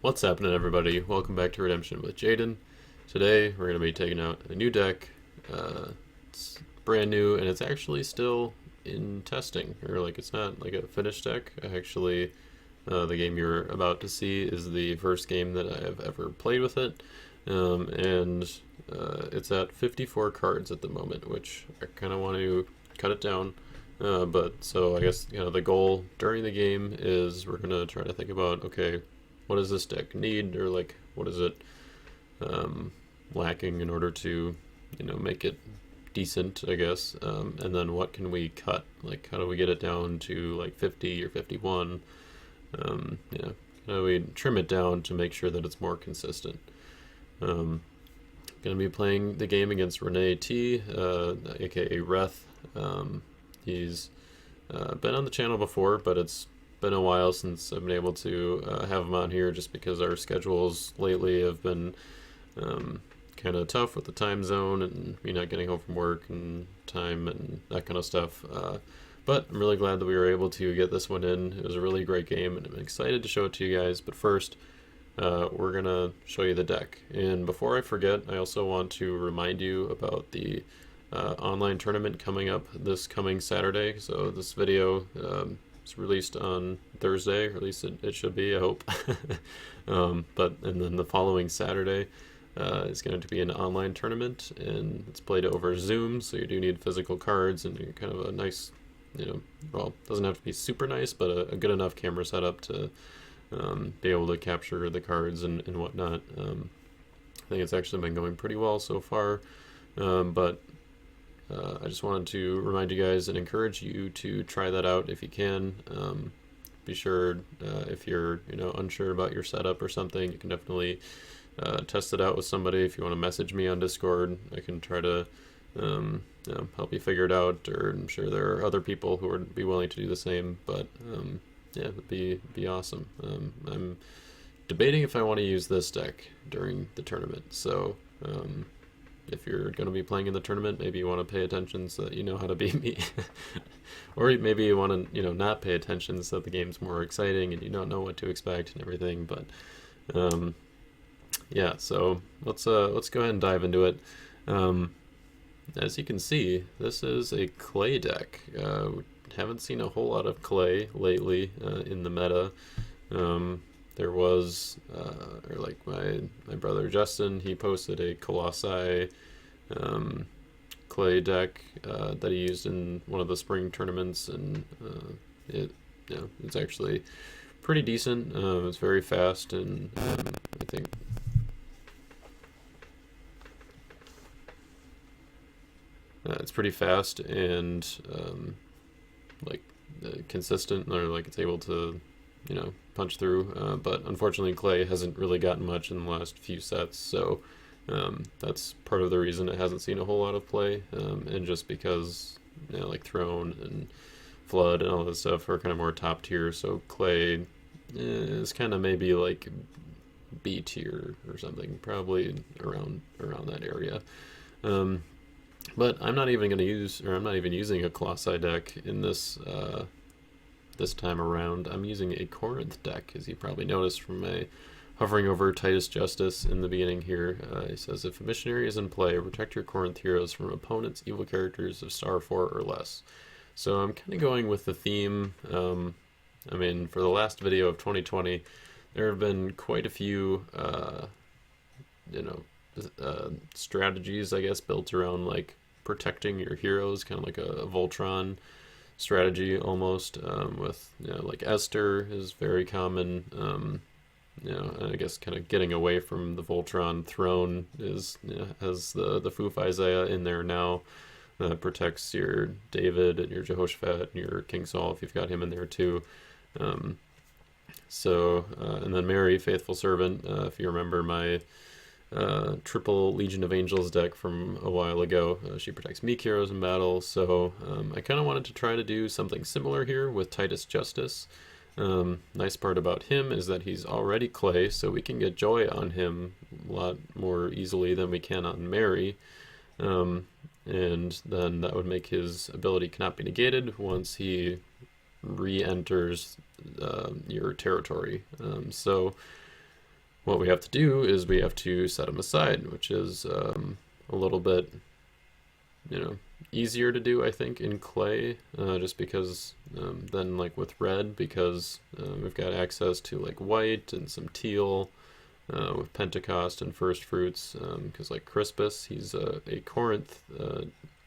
What's happening, everybody? Welcome back to Redemption with Jaden. Today we're going to be taking out a new deck. It's brand new and it's actually still in testing, or like it's not like a finished deck. Actually, the game you're about to see is the first game that I have ever played with it, and it's at 54 cards at the moment, which I kind of want to cut it down. But so I guess the goal during the game is we're gonna try to think about, okay, what does this deck need, or like what is it lacking in order to make it decent, I guess, and then what can we cut, like how do we get it down to like 50 or 51, how do we trim it down to make sure that it's more consistent. Gonna be playing the game against Rene, a.k.a. Reth. He's been on the channel before, but it's been a while since I've been able to have him on here, just because our schedules lately have been kind of tough with the time zone and me not getting home from work and time and that kind of stuff. But I'm really glad that we were able to get this one in. It was a really great game, and I'm excited to show it to you guys. But first, we're going to show you the deck. And before I forget, I also want to remind you about the online tournament coming up this coming Saturday. So this video it's released on Thursday, or at least it should be, I hope. And then the following Saturday is going to be an online tournament, and it's played over Zoom, so you do need physical cards and kind of a nice, well, it doesn't have to be super nice, but a good enough camera setup to be able to capture the cards and whatnot. I think it's actually been going pretty well so far, but I just wanted to remind you guys and encourage you to try that out if you can. Be sure, if you're unsure about your setup or something, you can definitely test it out with somebody. If you want to message me on Discord, I can try to help you figure it out, or I'm sure there are other people who would be willing to do the same. But yeah, it'd be awesome. I'm debating if I want to use this deck during the tournament, so if you're going to be playing in the tournament, maybe you want to pay attention so that you know how to beat me. Or maybe you want to not pay attention so that the game's more exciting and you don't know what to expect and everything. But yeah, so let's go ahead and dive into it. As you can see, this is a clay deck. We haven't seen a whole lot of clay lately in the meta. There was, or like my brother Justin, he posted a Colossi clay deck that he used in one of the spring tournaments, and it's actually pretty decent. It's very fast, and I think it's pretty fast and like consistent, or like it's able to punch through, but unfortunately clay hasn't really gotten much in the last few sets, so that's part of the reason it hasn't seen a whole lot of play, and just because like throne and flood and all this stuff are kind of more top tier, so clay is kind of maybe like B tier or something, probably around that area. But I'm not even going to use, or I'm not even using a Colossi deck in this this time around. I'm using a Corinth deck, as you probably noticed from my hovering over Titus Justice in the beginning here. He says, if a missionary is in play, protect your Corinth heroes from opponents' evil characters of star 4 or less. So I'm kind of going with the theme. I mean, for the last video of 2020, there have been quite a few strategies, I guess, built around like protecting your heroes, kind of like a Voltron strategy almost, with like Esther is very common. I guess kind of getting away from the Voltron throne is has the Foof Isaiah in there now that protects your David and your Jehoshaphat and your King Saul if you've got him in there too. And then Mary, faithful servant. If you remember my triple Legion of Angels deck from a while ago, she protects meek heroes in battle, so I kind of wanted to try to do something similar here with Titus Justice. Nice part about him is that he's already clay, so we can get joy on him a lot more easily than we can on Mary, and then that would make his ability cannot be negated once he re-enters your territory. So what we have to do is we have to set them aside, which is a little bit, easier to do, I think, in clay, just because than like with red, because we've got access to like white and some teal with Pentecost and first fruits, because like Crispus, he's a Corinth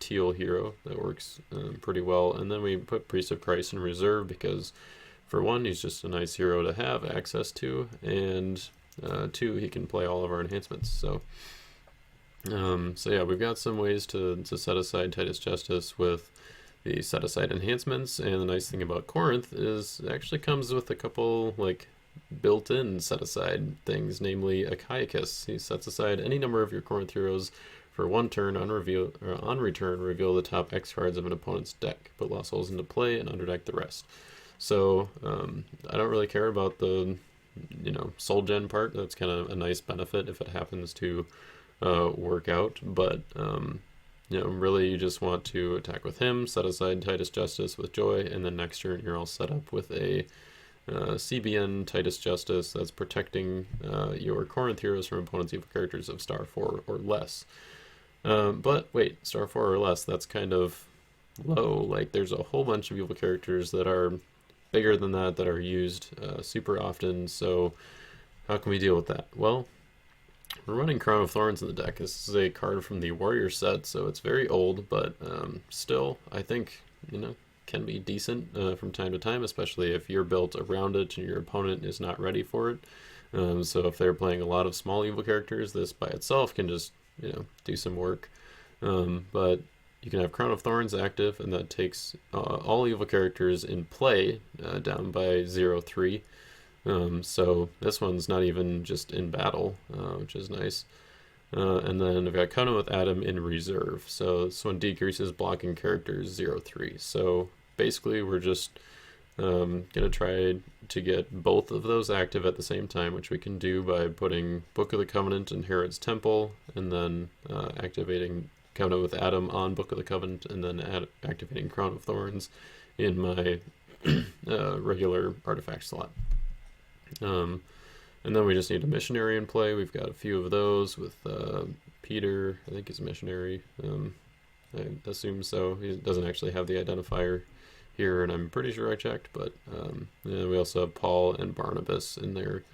teal hero that works pretty well. And then we put Priest of Christ in reserve because, for one, he's just a nice hero to have access to, and two, he can play all of our enhancements. So yeah, we've got some ways to set aside Titus Justice with the set aside enhancements, and the nice thing about Corinth is it actually comes with a couple like built-in set aside things, namely Achaicus. He sets aside any number of your Corinth heroes for one turn. On return, reveal the top X cards of an opponent's deck, put Lost Souls into play, and underdeck the rest. So I don't really care about the soul gen part. That's kind of a nice benefit if it happens to work out, but really you just want to attack with him, set aside Titus Justice with Joy, and then next turn you're all set up with a CBN Titus Justice that's protecting your Corinth heroes from opponents' evil characters of star 4 or less. But wait, star 4 or less, that's kind of low. Like, there's a whole bunch of evil characters that are bigger than that are used super often, so how can we deal with that? Well, we're running Crown of Thorns in the deck. This is a card from the Warrior set, so it's very old, but still, I think, can be decent from time to time, especially if you're built around it and your opponent is not ready for it. So if they're playing a lot of small evil characters, this by itself can just, do some work. But you can have Crown of Thorns active, and that takes all evil characters in play down by 0-3. So this one's not even just in battle, which is nice. And then I've got Covenant with Adam in reserve. So this one decreases blocking characters 0-3. So basically we're just going to try to get both of those active at the same time, which we can do by putting Book of the Covenant in Herod's Temple, and then activating Covenant with Adam on Book of the Covenant, and then activating Crown of Thorns in my regular artifact slot. And then we just need a missionary in play. We've got a few of those with Peter. I think he's a missionary. I assume so. He doesn't actually have the identifier here, and I'm pretty sure I checked. But we also have Paul and Barnabas in there.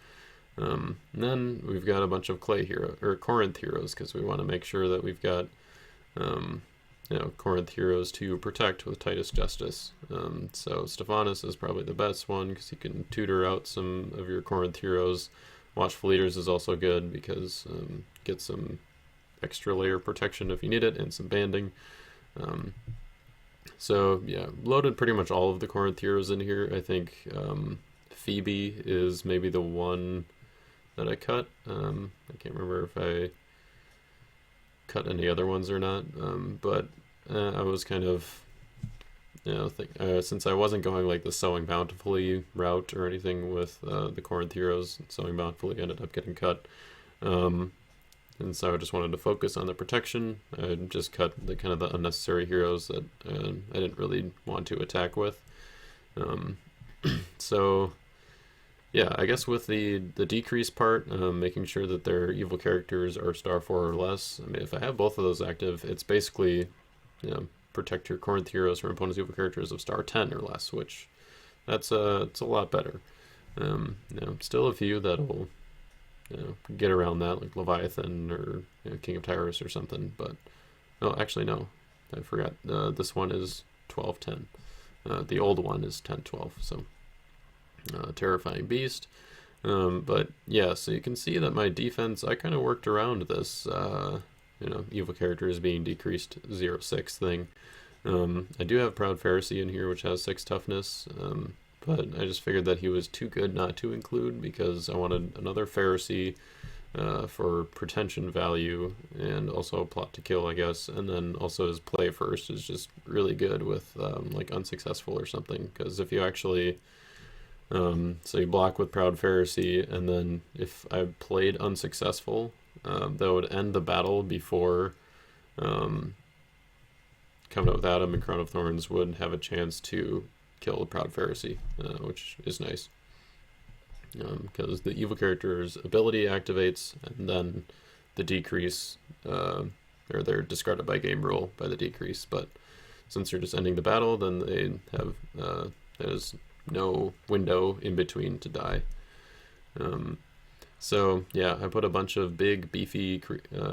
And then we've got a bunch of Corinth heroes, because we want to make sure that we've got Corinth heroes to protect with Titus Justice. So Stephanus is probably the best one, because you can tutor out some of your Corinth heroes. Watchful Leaders is also good, because get some extra layer protection if you need it, and some banding. So yeah, loaded pretty much all of the Corinth heroes in here. I think Phoebe is maybe the one that I cut. I can't remember if I cut any other ones or not, but I was kind of since I wasn't going like the Sowing Bountifully route or anything with the Corinth heroes, Sowing Bountifully ended up getting cut, and so I just wanted to focus on the protection. I just cut the kind of the unnecessary heroes that I didn't really want to attack with. So yeah, I guess with the decrease part, making sure that their evil characters are star 4 or less. I mean, if I have both of those active, it's basically, protect your Corinth heroes from opponents' evil characters of star 10 or less, which it's a lot better. Still a few that'll get around that, like Leviathan or King of Tyrus or something. But actually no, I forgot. This one is 12-10. The old one is 10-12. So. Terrifying Beast. But yeah, so you can see that my defense, I kind of worked around this, evil characters being decreased 0-6 thing. I do have Proud Pharisee in here, which has 6 toughness, but I just figured that he was too good not to include, because I wanted another Pharisee for pretension value, and also a plot to kill, I guess. And then also his play first is just really good with like unsuccessful or something, because if you actually so you block with Proud Pharisee, and then if I played unsuccessful, that would end the battle before Covenant with Adam and Crown of Thorns would have a chance to kill the Proud Pharisee, which is nice. because the evil character's ability activates, and then the decrease, or they're discarded by game rule by the decrease. But since you're just ending the battle, then they have there's no window in between to die. So yeah, I put a bunch of big, beefy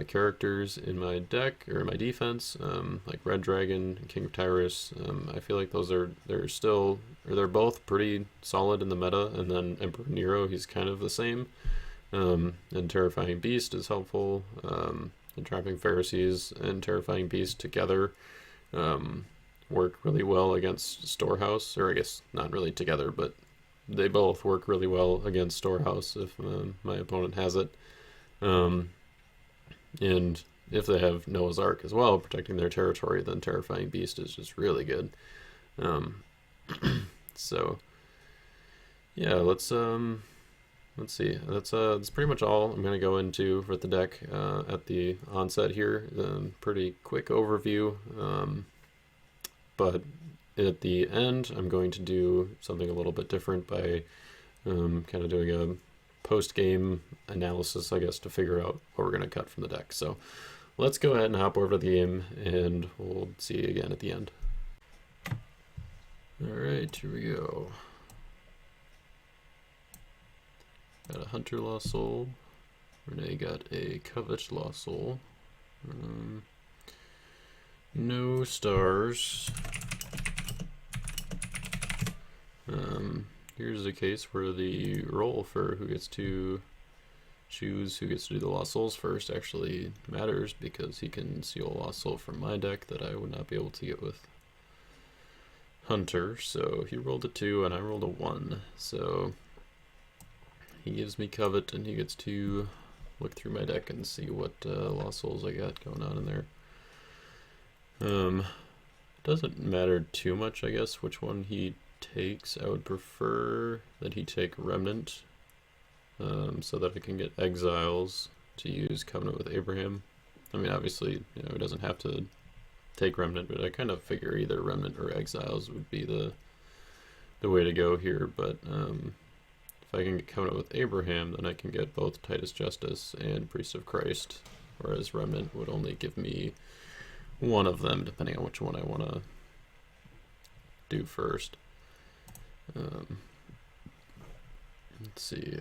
characters in my deck, or my defense, like Red Dragon, King of Tyrus. I feel like they're both pretty solid in the meta, and then Emperor Nero, he's kind of the same. And Terrifying Beast is helpful. Entrapping Pharisees and Terrifying Beast together work really well against Storehouse, or I guess not really together, but they both work really well against Storehouse if my opponent has it. And if they have Noah's Ark as well, protecting their territory, then Terrifying Beast is just really good. So yeah, let's see. That's pretty much all I'm gonna go into for the deck at the onset here. Pretty quick overview, but at the end, I'm going to do something a little bit different by kind of doing a post-game analysis, I guess, to figure out what we're going to cut from the deck. So let's go ahead and hop over to the game, and we'll see you again at the end. Alright, here we go. Got a Hunter Lost Soul. Rene got a Covet Lost Soul. No stars. Here's a case where the roll for who gets to choose who gets to do the Lost Souls first actually matters, because he can steal a Lost Soul from my deck that I would not be able to get with Hunter. So he rolled a 2 and I rolled a 1. So he gives me Covet, and he gets to look through my deck and see what Lost Souls I got going on in there. Doesn't matter too much, I guess, which one he takes. I would prefer that he take Remnant, so that I can get Exiles to use Covenant with Abraham. I mean, obviously, he doesn't have to take Remnant, but I kind of figure either Remnant or Exiles would be the way to go here. But if I can get Covenant with Abraham, then I can get both Titus Justice and Priest of Christ, whereas Remnant would only give me one of them, depending on which one I want to do first. Let's see,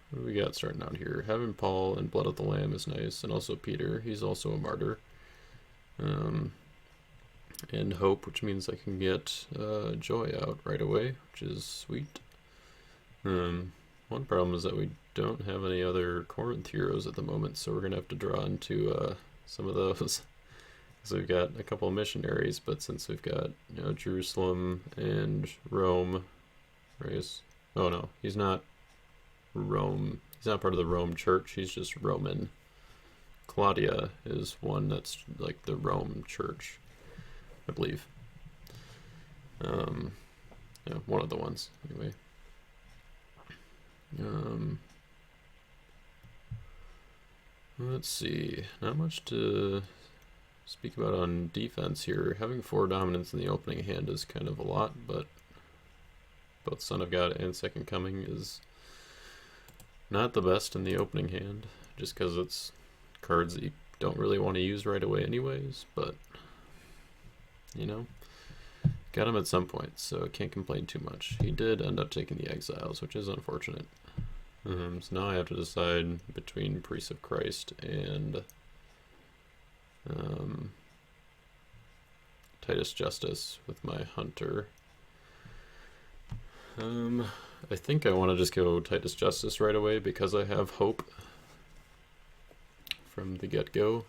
what do we got starting out here? Having Paul and Blood of the Lamb is nice, and also Peter, he's also a martyr. And Hope, which means I can get Joy out right away, which is sweet. One problem is that we don't have any other Corinth heroes at the moment, so we're going to have to draw into some of those. So we've got a couple of missionaries, but since we've got Jerusalem and Rome, oh no, he's not Rome. He's not part of the Rome Church. He's just Roman. Claudia is one that's like the Rome Church, I believe. Yeah, one of the ones anyway. Let's see. Not much to speak about on defense here. Having 4 dominance in the opening hand is kind of a lot, but both Son of God and Second Coming is not the best in the opening hand, just because it's cards that you don't really want to use right away anyways, but got him at some point, so can't complain too much. He did end up taking the Exiles, which is unfortunate. So now I have to decide between Priest of Christ and Titus Justice with my Hunter. I think I want to just go Titus Justice right away because I have Hope from the get-go.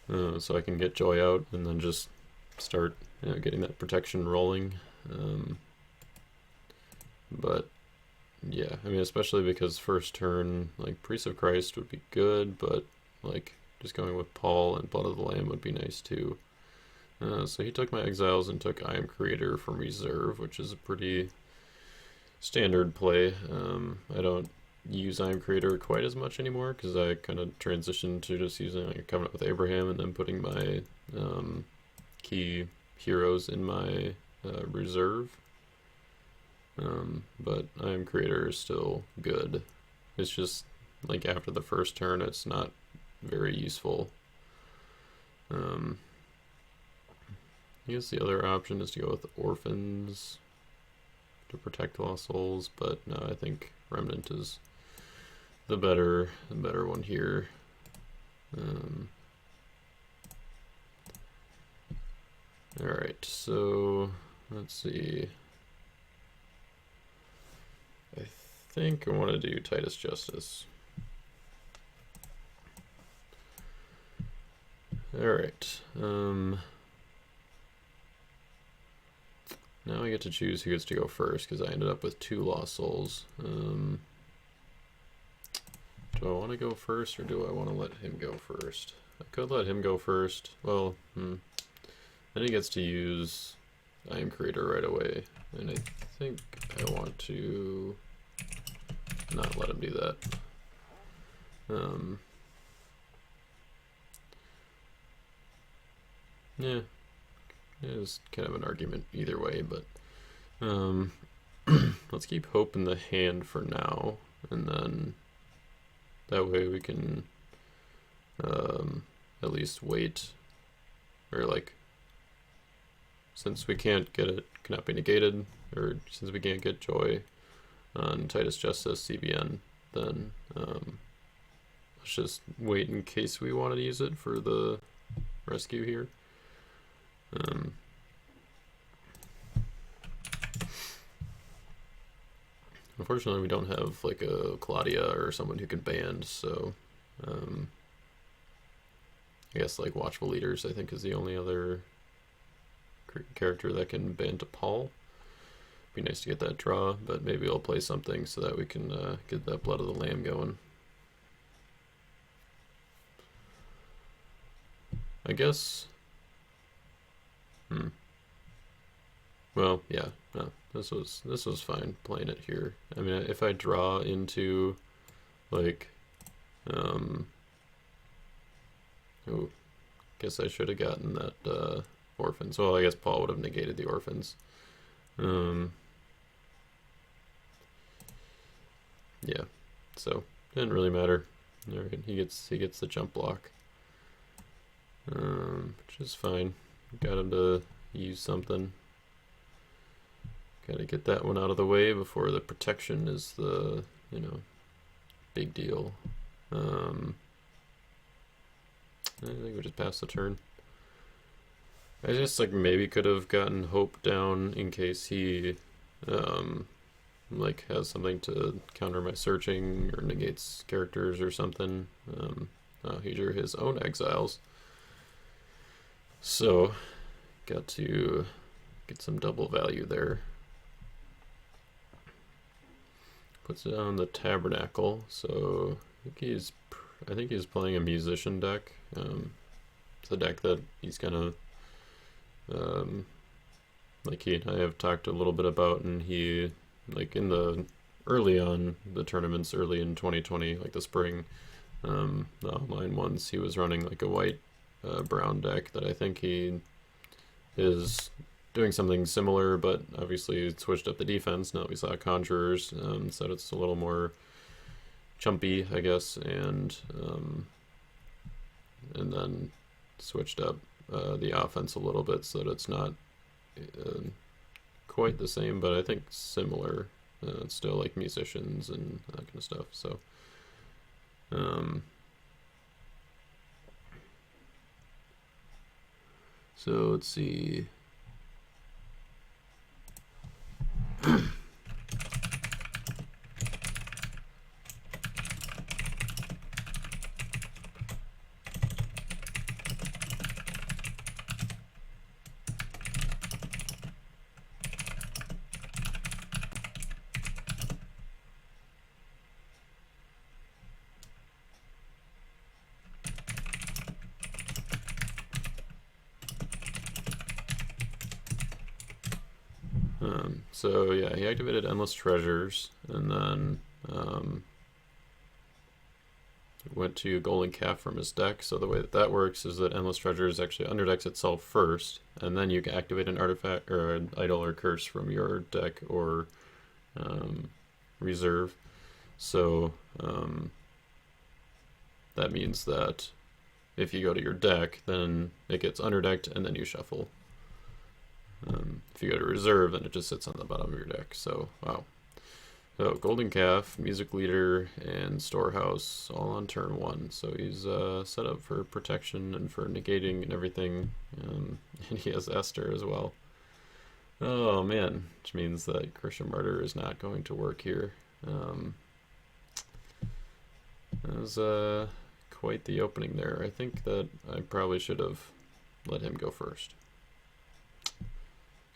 So I can get Joy out and then just start getting that protection rolling. But yeah, I mean, especially because first turn, like, Priest of Christ would be good, but like just going with Paul and Blood of the Lamb would be nice too. So he took my Exiles and took I Am Creator from reserve, which is a pretty standard play. I don't use I Am Creator quite as much anymore because I kind of transitioned to just using like a Covenant with Abraham and then putting my key heroes in my reserve. But I am creator is still good. It's just like after the first turn, it's not very useful. I guess the other option is to go with orphans to protect lost souls, but no, I think remnant is the better one here. All right, so let's see. I think I want to do Titus Justice. All right. Now I get to choose who gets to go first because I ended up with 2 lost souls. Do I want to go first or do I want to let him go first? I could let him go first. Well, then he gets to use I am creator right away, and I think I want to not let him do that. Yeah, it's kind of an argument either way, but let's keep hope in the hand for now, and then that way we can at least wait, or like, since we can't get it, cannot be negated, or since we can't get joy on Titus Justice CBN, then let's just wait in case we want to use it for the rescue here. Unfortunately, we don't have like a Claudia or someone who can band, so I guess like Watchful Leaders I think is the only other character that can band to Paul. Be nice to get that draw, but maybe I'll play something so that we can get that Blood of the Lamb going. I guess. Well, yeah, no, this was fine playing it here. I mean, if I draw into like, oh, guess I should have gotten that orphans. Well, I guess Paul would have negated the orphans. Yeah, so didn't really matter. All right, he gets the jump block, which is fine. Got him to use something. Gotta get that one out of the way before the protection is the, big deal. I think we just passed the turn. I just like maybe could have gotten Hope down in case he like has something to counter my searching or negates characters or something. He drew his own exiles. So got to get some double value there. Puts it on the Tabernacle, so I think he's playing a musician deck. It's a deck that he's gonna like he and I have talked a little bit about, and he like in the early on the tournaments early in 2020, like the spring, the online ones, he was running like a white brown deck that I think he is doing something similar, but obviously switched up the defense now that we saw Conjurers, so it's a little more chumpy, I guess, and then switched up the offense a little bit so that it's not quite the same, but I think similar. It's still like musicians and that kind of stuff. So so let's see. So yeah, he activated Endless Treasures, and then went to Golden Calf from his deck. So the way that works is that Endless Treasures actually underdecks itself first, and then you can activate an artifact or an idol or curse from your deck or reserve. So that means that if you go to your deck, then it gets underdecked and then you shuffle. If you go to reserve, then it just sits on the bottom of your deck. So, wow. So, Golden Calf, Music Leader, and Storehouse all on turn 1. So he's set up for protection and for negating and everything. And he has Esther as well. Oh man, which means that Christian Martyr is not going to work here. That was quite the opening there. I think that I probably should have let him go first.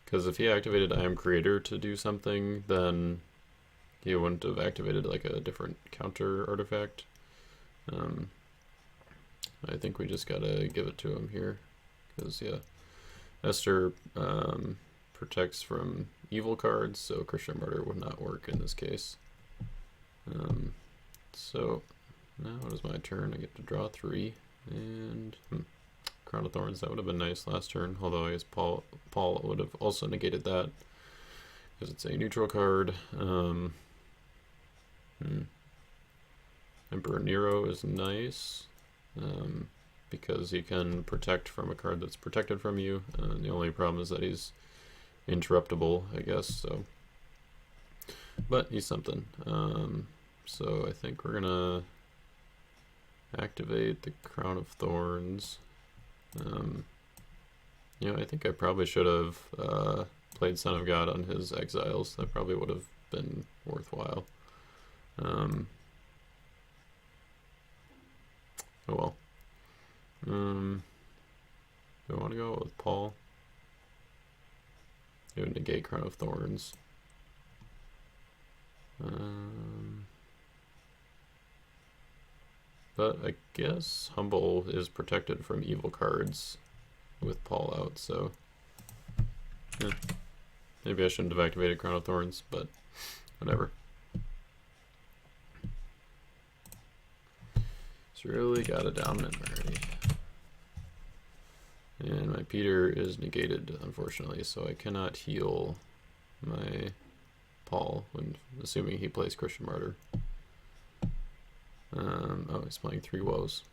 Because if he activated I Am Creator to do something, then he wouldn't have activated like a different counter artifact. I think we just gotta give it to him here. Because, yeah, Esther protects from evil cards, so Christian Martyr would not work in this case. So now it is my turn. I get to draw 3, and Crown of Thorns. That would have been nice last turn, although I guess Paul would have also negated that because it's a neutral card. Emperor Nero is nice because he can protect from a card that's protected from you. The only problem is that he's interruptible, I guess. So, but he's something. So I think we're gonna activate the Crown of Thorns. You know, I think I probably should have played Son of God on his exiles. That probably would have been worthwhile. Oh well. Do I want to go with Paul? Do negate Crown of Thorns. But I guess Humble is protected from evil cards with Paul out, so yeah. Maybe I shouldn't have activated Crown of Thorns, but whatever. It's really got a dominant already. And my Peter is negated, unfortunately, so I cannot heal my Paul, when assuming he plays Christian Martyr. Oh, he's playing 3 woes.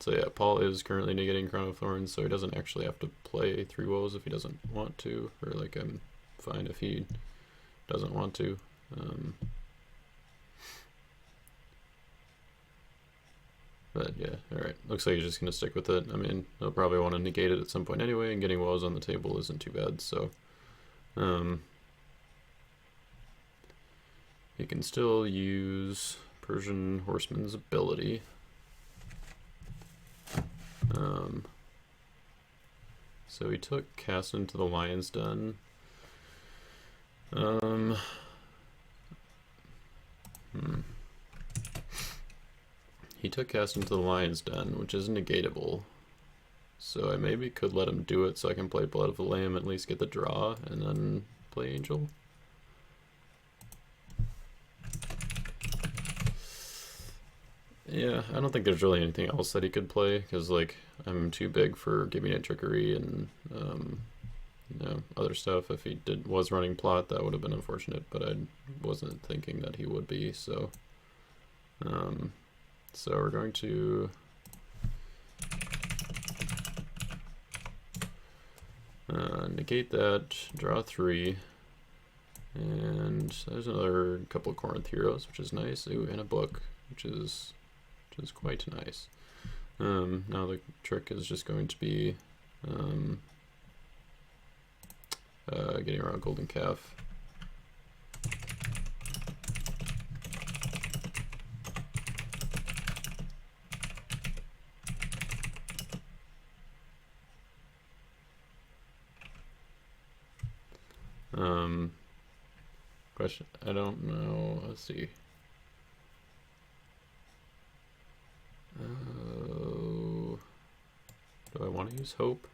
So yeah, Paul is currently negating Crown of Thorns, so he doesn't actually have to play 3 woes if he doesn't want to, or like I'm fine if he doesn't want to. But yeah, alright. Looks like he's just going to stick with it. I mean, he'll probably want to negate it at some point anyway, and getting woes on the table isn't too bad, so he can still use Persian Horseman's ability. So he took Cast into the Lion's Den. He took Cast into the Lion's Den, which is negatable. So I maybe could let him do it so I can play Blood of the Lamb, at least get the draw, and then play Angel. Yeah, I don't think there's really anything else that he could play, because, like, I'm too big for giving it trickery and, you know, other stuff. If he was running plot, that would have been unfortunate, but I wasn't thinking that he would be, so. So we're going to negate that, draw 3, and there's another couple of Corinth heroes, which is nice. Ooh, and a book, which is quite nice. Now the trick is just going to be getting around Golden Calf. Question, I don't know, let's see. Do I want to use hope?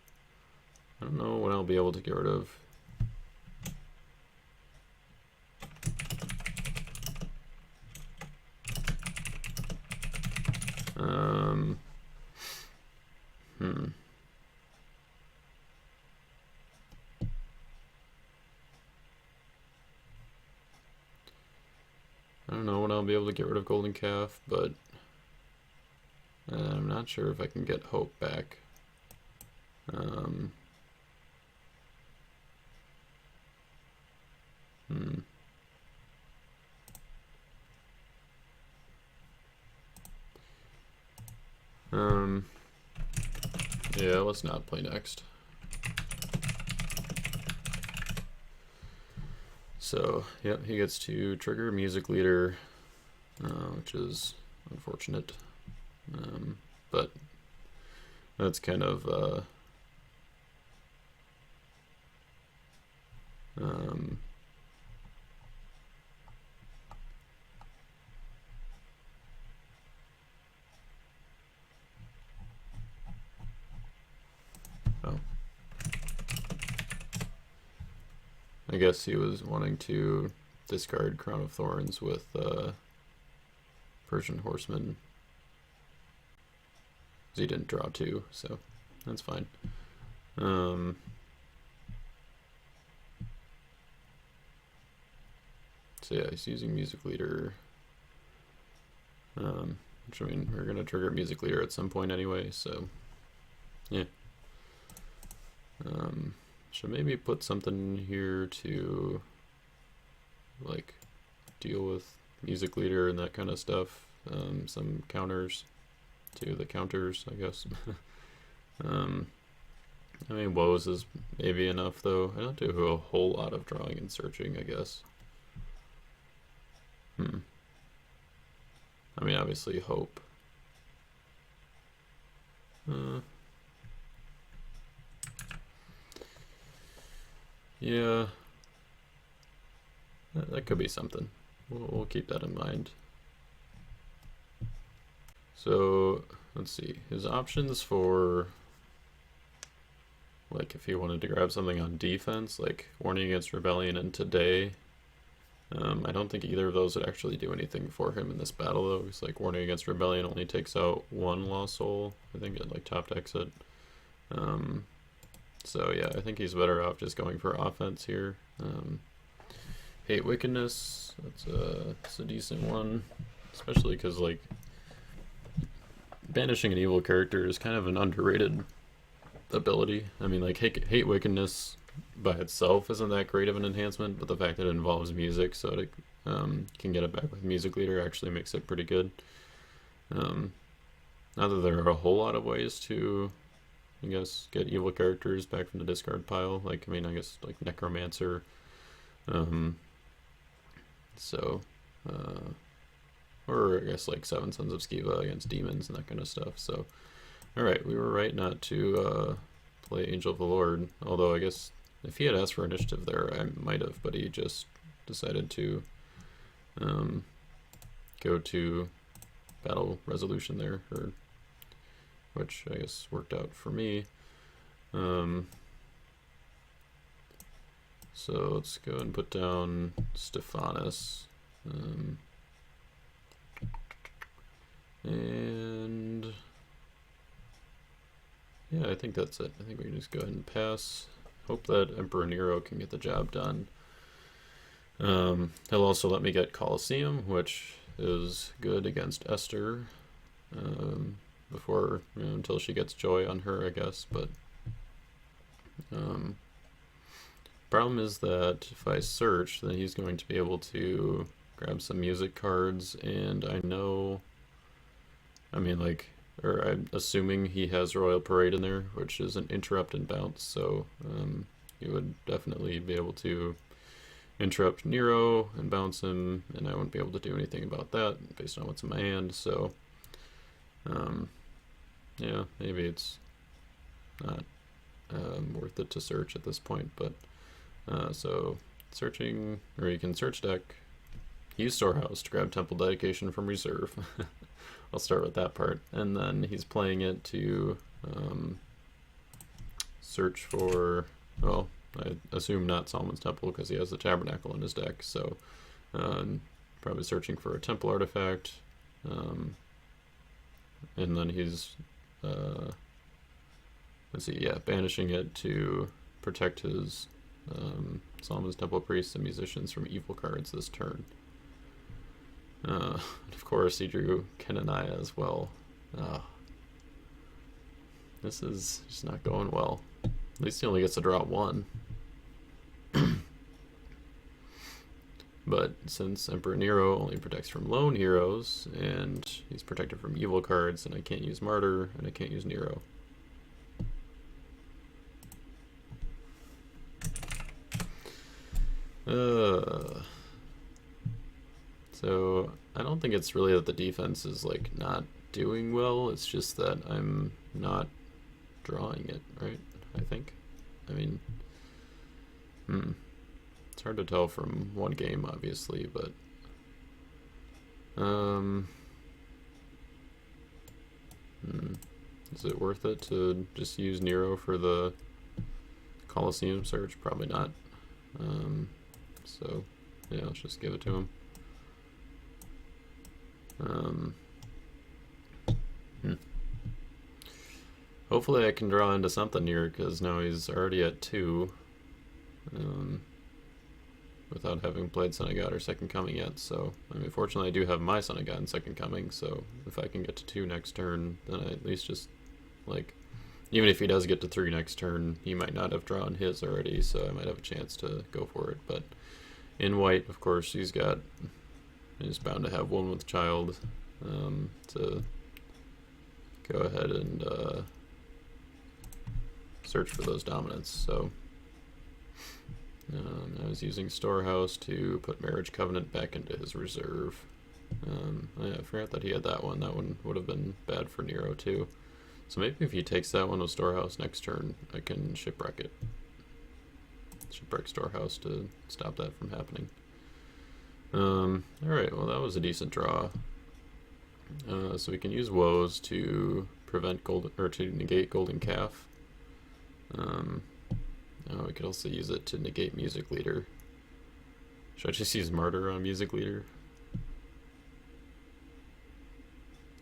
I don't know what I'll be able to get rid of. I don't know when I'll be able to get rid of Golden Calf, but I'm not sure if I can get hope back. Yeah, let's not play next. So, yep, he gets to trigger Music Leader, which is unfortunate. But that's kind of I guess he was wanting to discard Crown of Thorns with Persian Horseman. He didn't draw two, so that's fine. So yeah, he's using Music Leader. Which I mean, we're gonna trigger Music Leader at some point anyway, so yeah. Should maybe put something here to like deal with Music Leader and that kind of stuff. Some counters to the counters, I guess. I mean, woes is maybe enough though. I don't do a whole lot of drawing and searching, I guess. I mean, obviously hope. Yeah, that could be something. We'll keep that in mind. So let's see his options for like if he wanted to grab something on defense, like Warning Against Rebellion and Today. I don't think either of those would actually do anything for him in this battle though. It's like Warning Against Rebellion only takes out one Lost Soul, I think, at like top exit. So yeah, I think he's better off just going for offense here. Hate Wickedness, that's a decent one, especially because like banishing an evil character is kind of an underrated ability. I mean, like hate Wickedness by itself isn't that great of an enhancement, but the fact that it involves music, so it can get it back with Music Leader, actually makes it pretty good. Not that there are a whole lot of ways to, I guess, get evil characters back from the discard pile. Like, I mean, I guess like Necromancer. Or I guess like Seven Sons of Skiva against demons and that kind of stuff. So, all right, we were right not to play Angel of the Lord. Although I guess if he had asked for initiative there, I might have, but he just decided to go to battle resolution there, which I guess worked out for me. So let's go and put down Stephanus. And yeah, I think that's it. I think we can just go ahead and pass. Hope that Emperor Nero can get the job done. He'll also let me get Colosseum, which is good against Esther. Before, until she gets Joy on her, I guess. But problem is that if I search, then he's going to be able to grab some music cards, and I know, I mean, like, or I'm assuming he has Royal Parade in there, which is an interrupt and bounce, so he would definitely be able to interrupt Nero and bounce him, and I wouldn't be able to do anything about that based on what's in my hand, so yeah, maybe it's not worth it to search at this point, but so searching, or you can search deck, use storehouse to grab temple dedication from reserve. I'll start with that part. And then he's playing it to search for, well, I assume not Solomon's Temple because he has the Tabernacle in his deck, so probably searching for a temple artifact. And then he's, let's see, yeah, banishing it to protect his Solomon's Temple priests and musicians from evil cards this turn. Of course, he drew Kenaniah as well. This is just not going well. At least he only gets to draw one. But since Emperor Nero only protects from lone heroes, and he's protected from evil cards, and I can't use Martyr, and I can't use Nero. So I don't think it's really that the defense is like not doing well, it's just that I'm not drawing it, right? I think. I mean, it's hard to tell from one game, obviously, but is it worth it to just use Nero for the Colosseum search? Probably not. So yeah, let's just give it to him. Hopefully I can draw into something here, because now he's already at 2 without having played Son of God or Second Coming yet. So, I mean, fortunately I do have my Son of God and Second Coming, so if I can get to 2 next turn, then I at least just, like, even if he does get to 3 next turn, he might not have drawn his already, so I might have a chance to go for it. But in white, of course, he's bound to have one with child to go ahead and search for those dominants. So I was using Storehouse to put Marriage Covenant back into his reserve. Yeah, I forgot that he had that one. That one would have been bad for Nero too. So maybe if he takes that one with Storehouse next turn, I can Shipwreck it. Shipwreck Storehouse to stop that from happening. Alright, well that was a decent draw. So we can use Woes to prevent to negate Golden Calf. We could also use it to negate Music Leader. Should I just use Martyr on Music Leader?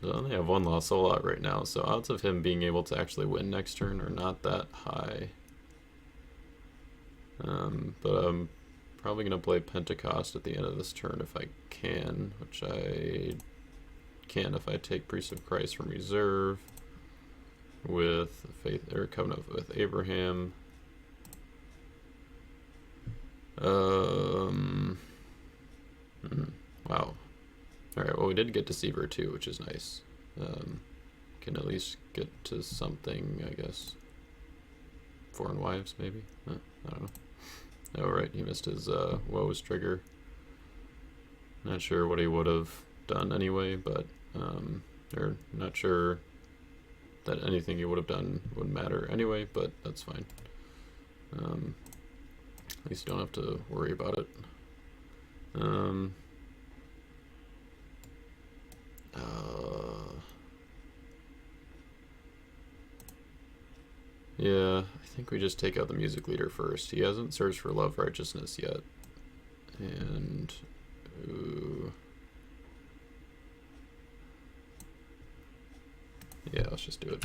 I only have 1 lost soul out right now, so odds of him being able to actually win next turn are not that high. But I'm probably going to play Pentecost at the end of this turn if I can, which I can if I take Priest of Christ from reserve with Faith or Covenant with Abraham. Wow. Alright, well we did get Deceiver too, which is nice. Can at least get to something, I guess. Foreign Wives, maybe? I don't know. Oh, right, he missed his Woes trigger. Not sure what he would have done anyway, but, or not sure that anything he would have done would matter anyway, but that's fine. At least you don't have to worry about it. Yeah, I think we just take out the Music Leader first. He hasn't searched for Love Righteousness yet. And ooh. Yeah, let's just do it.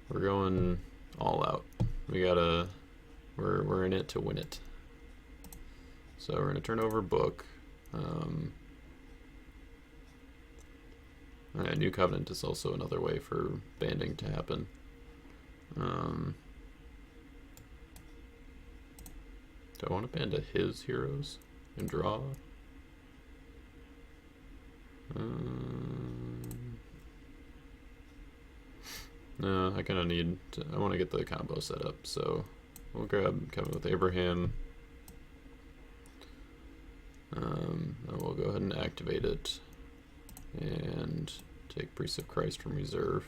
We're going all out. We're in it to win it. So we're gonna turn over book. Alright, New Covenant is also another way for banding to happen. Do I want to band to his heroes and draw? No, I kind of need to, I want to get the combo set up, so we'll grab Covenant with Abraham. And we'll go ahead and activate it and take Priest of Christ from reserve.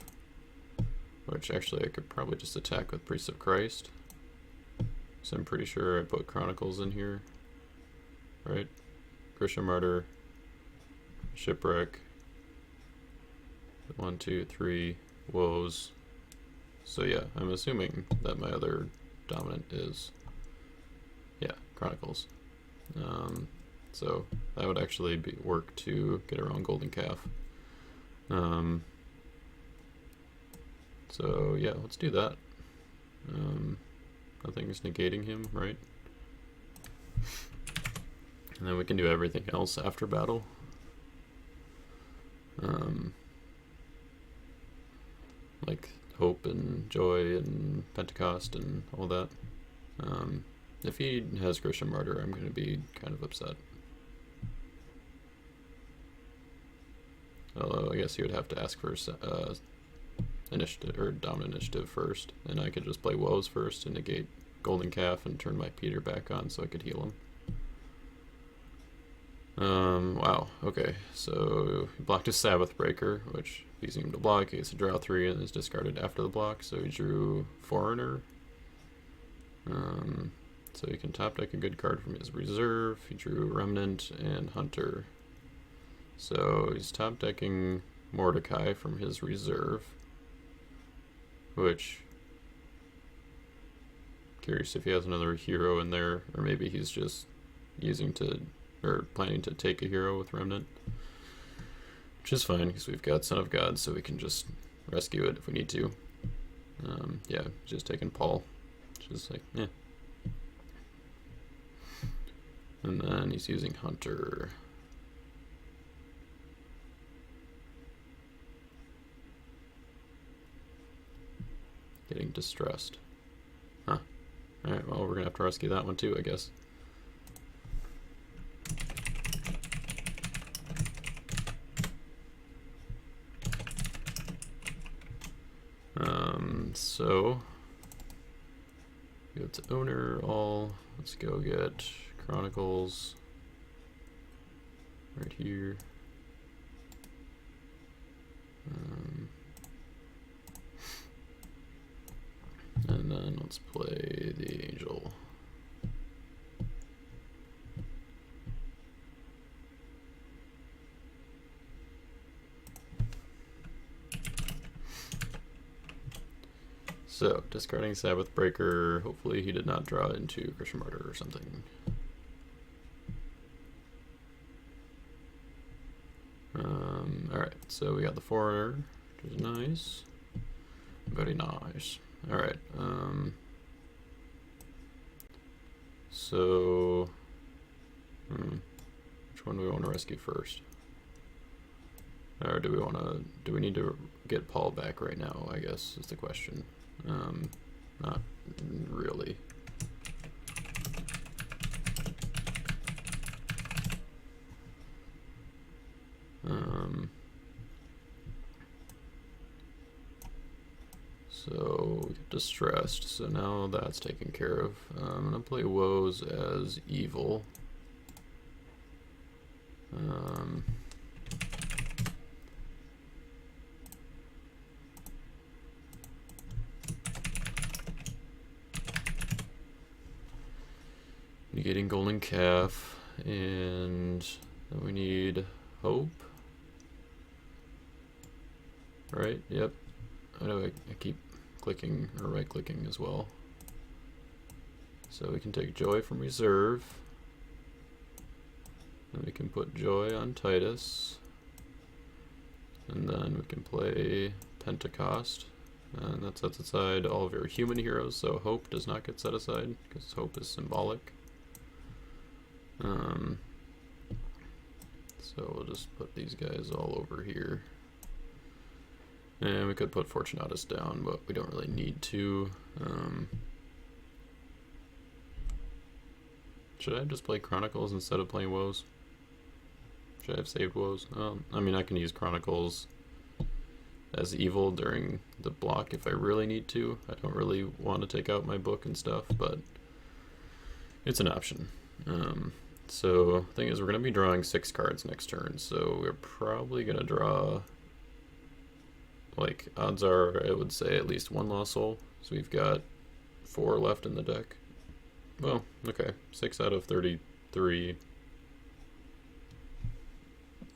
which actually I could probably just attack with Priest of Christ. So I'm pretty sure I put Chronicles in here, right? Christian Martyr, Shipwreck, 1, 2, 3, Woes. So yeah, I'm assuming that my other dominant is, yeah, Chronicles. So that would actually work to get around Golden Calf. So yeah, let's do that. Nothing's negating him, right? And then we can do everything else after battle. Like Hope and Joy and Pentecost and all that. If he has Christian Martyr, I'm going to be kind of upset. Although I guess he would have to ask for initiative or dominant initiative first, and I could just play Woes first and negate Golden Calf and turn my Peter back on so I could heal him. Wow, okay, so he blocked his Sabbath Breaker, which he seemed to block. He gets to draw 3 and is discarded after the block, so he drew Foreigner. So he can top deck a good card from his reserve. He drew Remnant and Hunter. So he's top decking Mordecai from his reserve, which, curious if he has another hero in there, or maybe he's just using to, or planning to take a hero with Remnant, which is fine because we've got Son of God, so we can just rescue it if we need to. Yeah, just taking Paul, which is like, eh. And then he's using Hunter. Getting distressed. Huh. Alright, well, we're gonna have to rescue that one too, I guess. So go to owner all. Let's go get Chronicles right here. And then let's play the Angel. So, discarding Sabbath Breaker. Hopefully he did not draw into Christian Martyr or something. Alright, so we got the Foreigner, which is nice. Very nice. Alright, so, which one do we want to rescue first? Or do we need to get Paul back right now, I guess, is the question. Not really. So we get distressed, so now that's taken care of. I'm gonna play Woes as evil. Negating Golden Calf, and then we need Hope. Right, yep. I know I keep clicking or right clicking as well. So we can take Joy from reserve. And we can put Joy on Titus. And then we can play Pentecost. And that sets aside all of your human heroes, so Hope does not get set aside, because Hope is symbolic. So we'll just put these guys all over here. And we could put Fortunatus down, but we don't really need to. Should I just play Chronicles instead of playing Woes? Should I have saved Woes? I mean, I can use Chronicles as evil during the block if I really need to. I don't really want to take out my book and stuff, but it's an option. So the thing is, we're going to be drawing 6 cards next turn, so we're probably going to draw like, odds are I would say at least one lost soul. So we've got 4 left in the deck. Well, okay, 6 out of 33.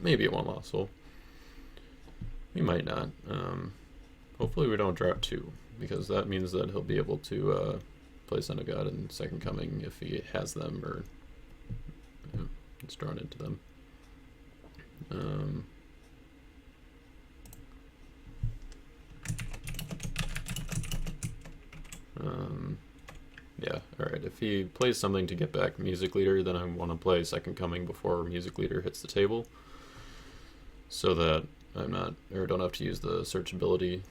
Maybe 1 lost soul. We might not. Hopefully we don't draw 2, because that means that he'll be able to play Son of God and Second Coming if he has them, or it's drawn into them. Yeah, alright, if he plays something to get back Music Leader, then I want to play Second Coming before Music Leader hits the table, so that I'm not, or don't have to use the search ability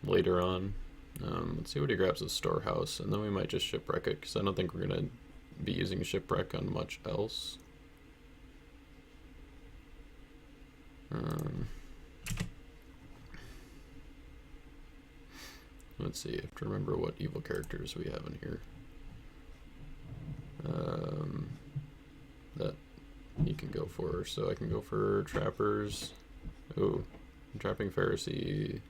later on. Let's see what he grabs as Storehouse, and then we might just Shipwreck it, because I don't think we're going to be using Shipwreck on much else. Let's see, I have to remember what evil characters we have in here. That he can go for, so I can go for Trappers. Ooh, Trapping Pharisee.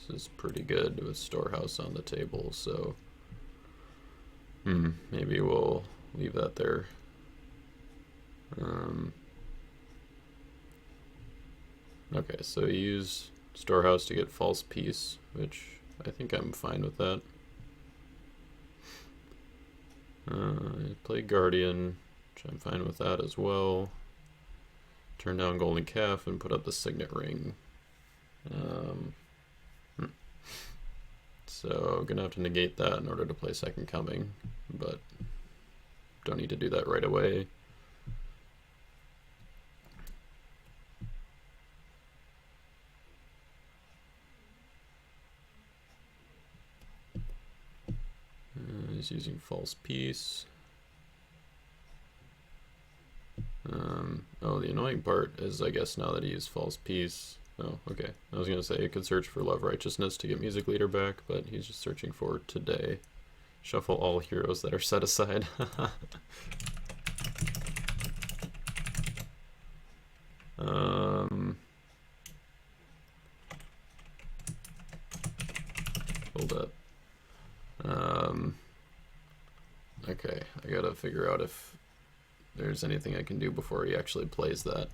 This is pretty good with Storehouse on the table, so maybe we'll leave that there. Okay, so you use Storehouse to get False Peace, which I think I'm fine with that. Play Guardian, which I'm fine with that as well. Turn down Golden Calf and put up the Signet Ring. So I'm gonna have to negate that in order to play Second Coming, but don't need to do that right away. He's using False Peace. Oh, the annoying part is, I guess, now that he used False Peace. Oh, okay. I was going to say he could search for Love Righteousness to get Music Leader back, but he's just searching for Today. Shuffle all heroes that are set aside. Hold up. Okay, I gotta figure out if there's anything I can do before he actually plays that.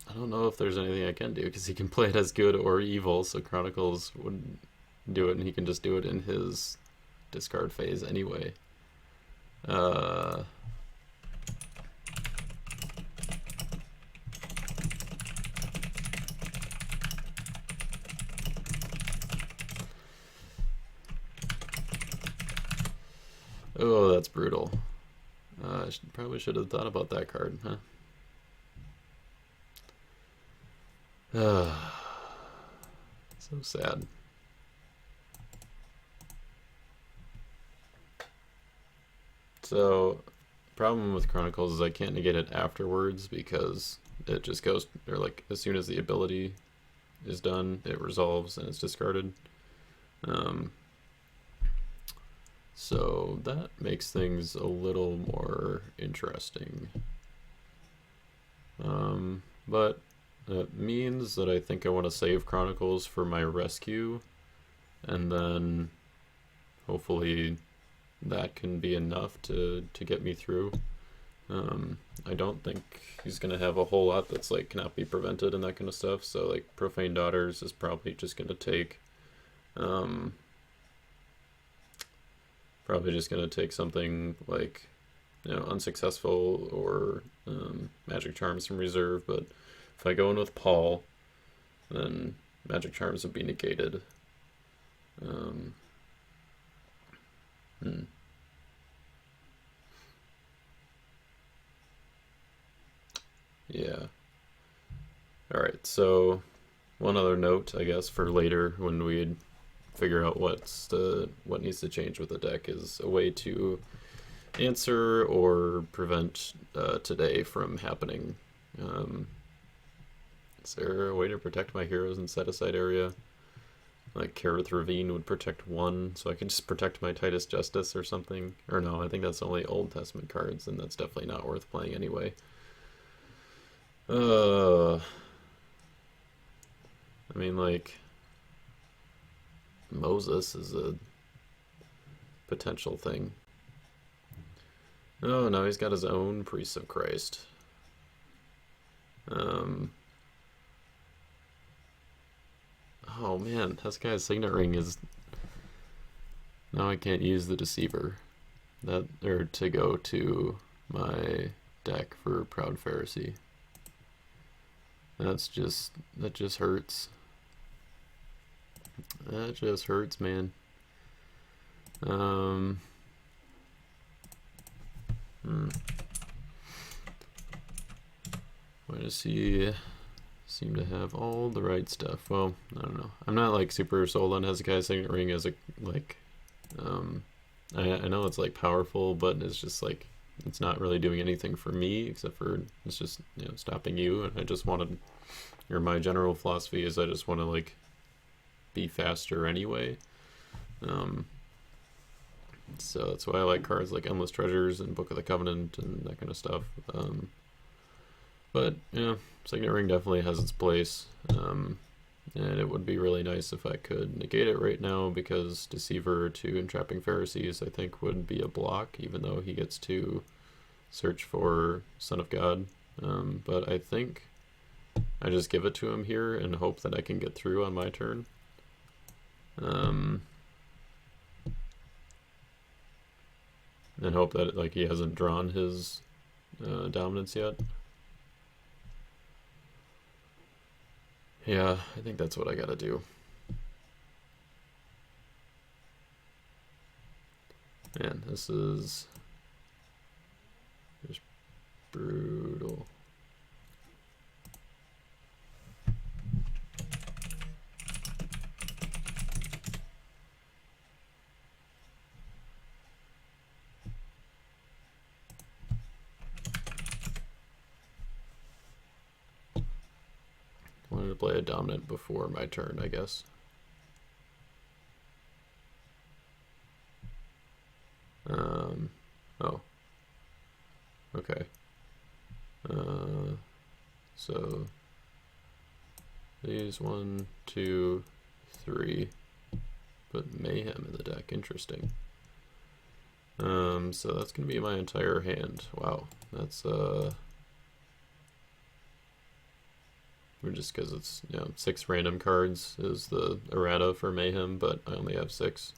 I don't know if there's anything I can do, because he can play it as good or evil, so Chronicles wouldn't do it, and he can just do it in his discard phase anyway. Oh, that's brutal. I probably should have thought about that card, huh? So sad. So, problem with Chronicles is I can't negate it afterwards, because it just goes, or like, as soon as the ability is done, it resolves and it's discarded. So that makes things a little more interesting. But it means that I think I want to save Chronicles for my rescue, and then hopefully that can be enough to get me through. I don't think he's gonna have a whole lot that's like cannot be prevented and that kind of stuff, so like Profane Daughters is probably just gonna take something like, you know, Unsuccessful or Magic Charms from reserve, but if I go in with Paul, then Magic Charms would be negated. Yeah. Alright, so one other note, I guess, for later when we figure out what needs to change with the deck is a way to answer or prevent Today from happening. Is there a way to protect my heroes in set aside area? like Careth Ravine would protect one, so I could just protect my Titus Justice or something. Or no, I think that's only Old Testament cards, and that's definitely not worth playing anyway. I mean, like, Moses is a potential thing. Oh, no, he's got his own Priest of Christ. Oh man, this guy's signet ring is... Now I can't use the Deceiver. Or to go to my deck for Proud Pharisee. That just hurts. That just hurts, man. Why does he seem to have all the right stuff? Well, I don't know. I'm not like super sold on Hezekiah's signet ring as a like. I know it's like powerful, but it's just like it's not really doing anything for me except for it's just stopping you. And I just wanted, or my general philosophy is I just want to like be faster anyway. So that's why I like cards like Endless Treasures and Book of the Covenant and that kind of stuff. But Signet Ring definitely has its place, and it would be really nice if I could negate it right now, because Deceiver to Entrapping Pharisees I think would be a block, even though he gets to search for Son of God. But I think I just give it to him here and hope that I can get through on my turn. And hope that like he hasn't drawn his dominance yet. Yeah, I think that's what I gotta do. Man, this is just brutal. Wanted to play a dominant before my turn, I guess. Oh. Okay. So these 1, 2, 3. Put Mayhem in the deck. Interesting. So that's gonna be my entire hand. Wow. That's just because it's 6 random cards is the errata for Mayhem, but I only have 6.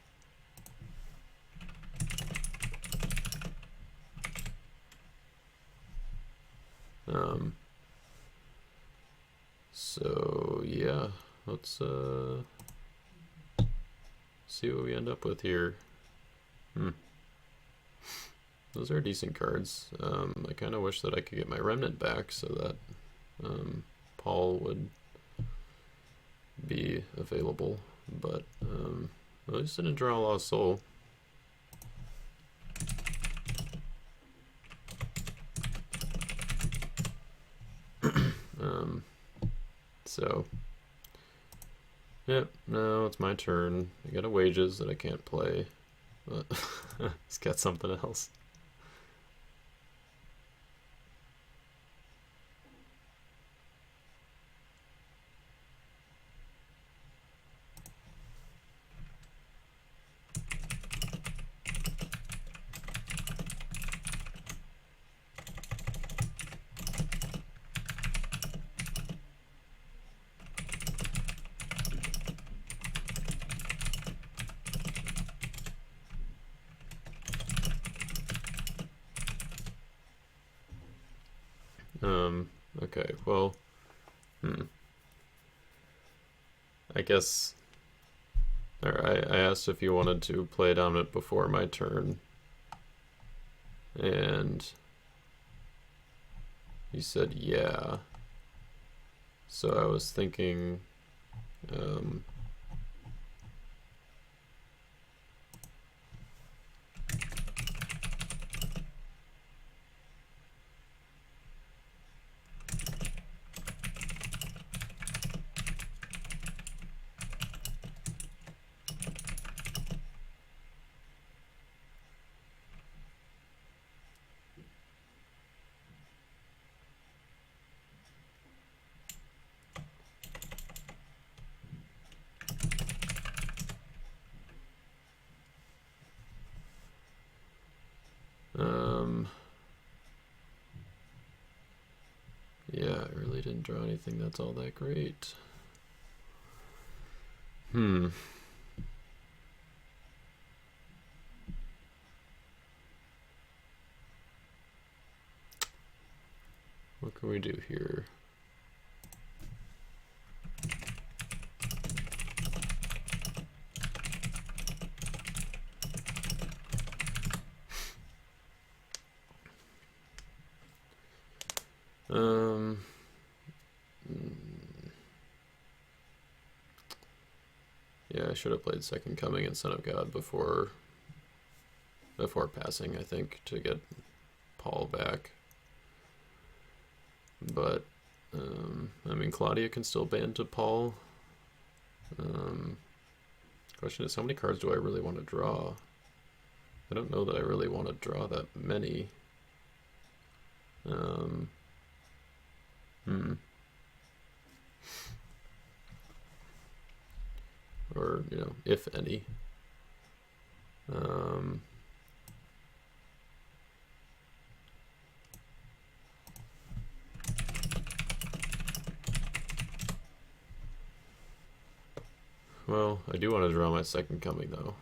So yeah, let's see what we end up with here. Those are decent cards. I kind of wish that I could get my Remnant back so that Paul would be available, but at least I didn't draw a Lost Soul. So yep, now it's my turn. I got a Wages that I can't play, but it's got something else. Okay, well, I guess, or I asked if you wanted to play dominant before my turn, and you said yeah, so I was thinking, Yeah, I really didn't draw anything that's all that great. What can we do here? Yeah, I should have played Second Coming and Son of God before passing, I think, to get Paul back. But, I mean, Claudia can still ban to Paul. Question is, how many cards do I really want to draw? I don't know that I really want to draw that many. Or, you know, if any. Well, I do want to draw my Second Coming, though.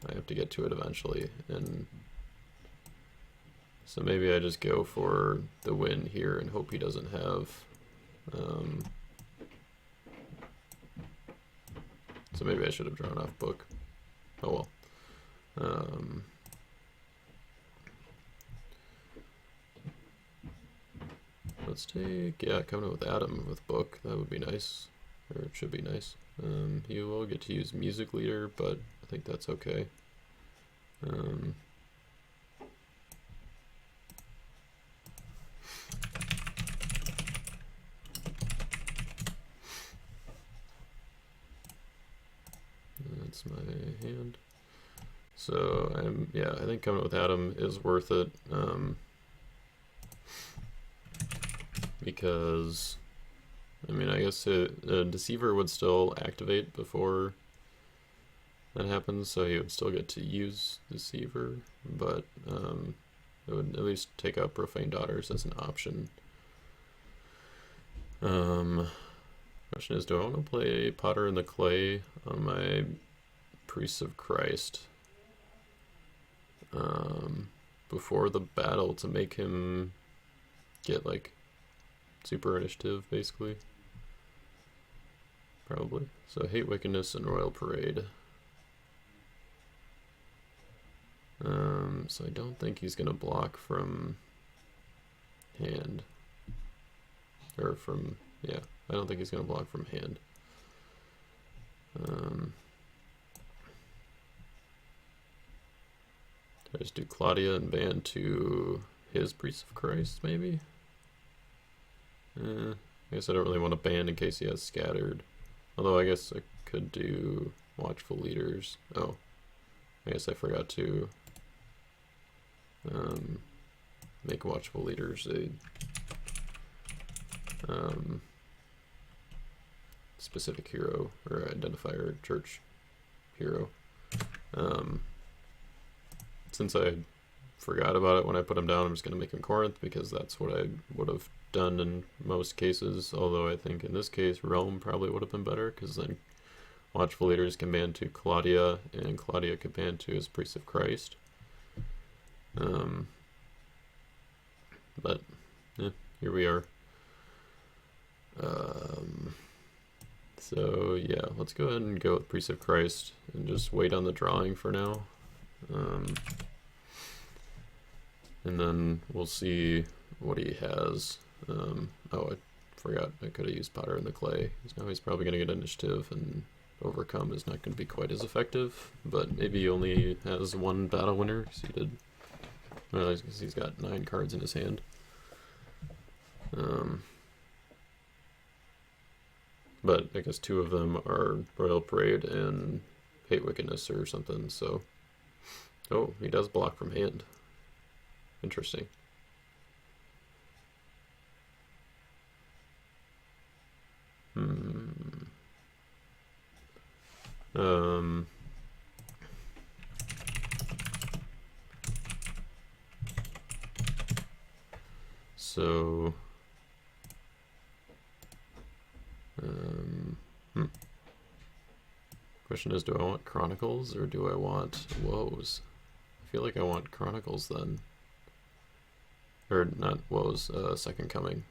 I have to get to it eventually, and so maybe I just go for the win here and hope he doesn't have. So maybe I should have drawn off book. Oh well. Let's take, yeah, Covenant with Adam with book. That would be nice, or it should be nice. You will get to use Music Leader, but I think that's okay. That's my hand. So I think Covenant with Adam is worth it. Because, I mean, I guess a Deceiver would still activate before that happens, so he would still get to use Deceiver, but it would at least take out Profane Daughters as an option. Question is, do I want to play Potter in the Clay on my Priests of Christ before the battle to make him get, like, super initiative, basically? Probably. So Hate Wickedness and Royal Parade. So I don't think he's gonna block from hand. Or from, yeah, I don't think he's gonna block from hand. I just do Claudia and ban to his Priest of Christ, maybe? I guess I don't really want to ban in case he has Scattered. Although I guess I could do Watchful Leaders. Oh, I guess I forgot to make Watchful Leaders a specific hero or identifier church hero. Since I forgot about it when I put him down, I'm just going to make him Corinth because that's what I would have done in most cases, although I think in this case Rome probably would have been better because then Watchful Leaders can ban to Claudia and Claudia could ban to his Priest of Christ. But yeah, here we are. So yeah, let's go ahead and go with Priest of Christ and just wait on the drawing for now. And then we'll see what he has. Oh, I forgot I could have used Potter in the Clay. Now he's probably going to get initiative, and Overcome is not going to be quite as effective, but maybe he only has one battle winner, because he did. Well, he's got 9 cards in his hand. But I guess 2 of them are Royal Parade and Hate Wickedness or something, so. Oh, he does block from hand. Interesting. So Hmm. Question is, do I want Chronicles or do I want Woes? I feel like I want Chronicles then. Or not Woes, Second Coming.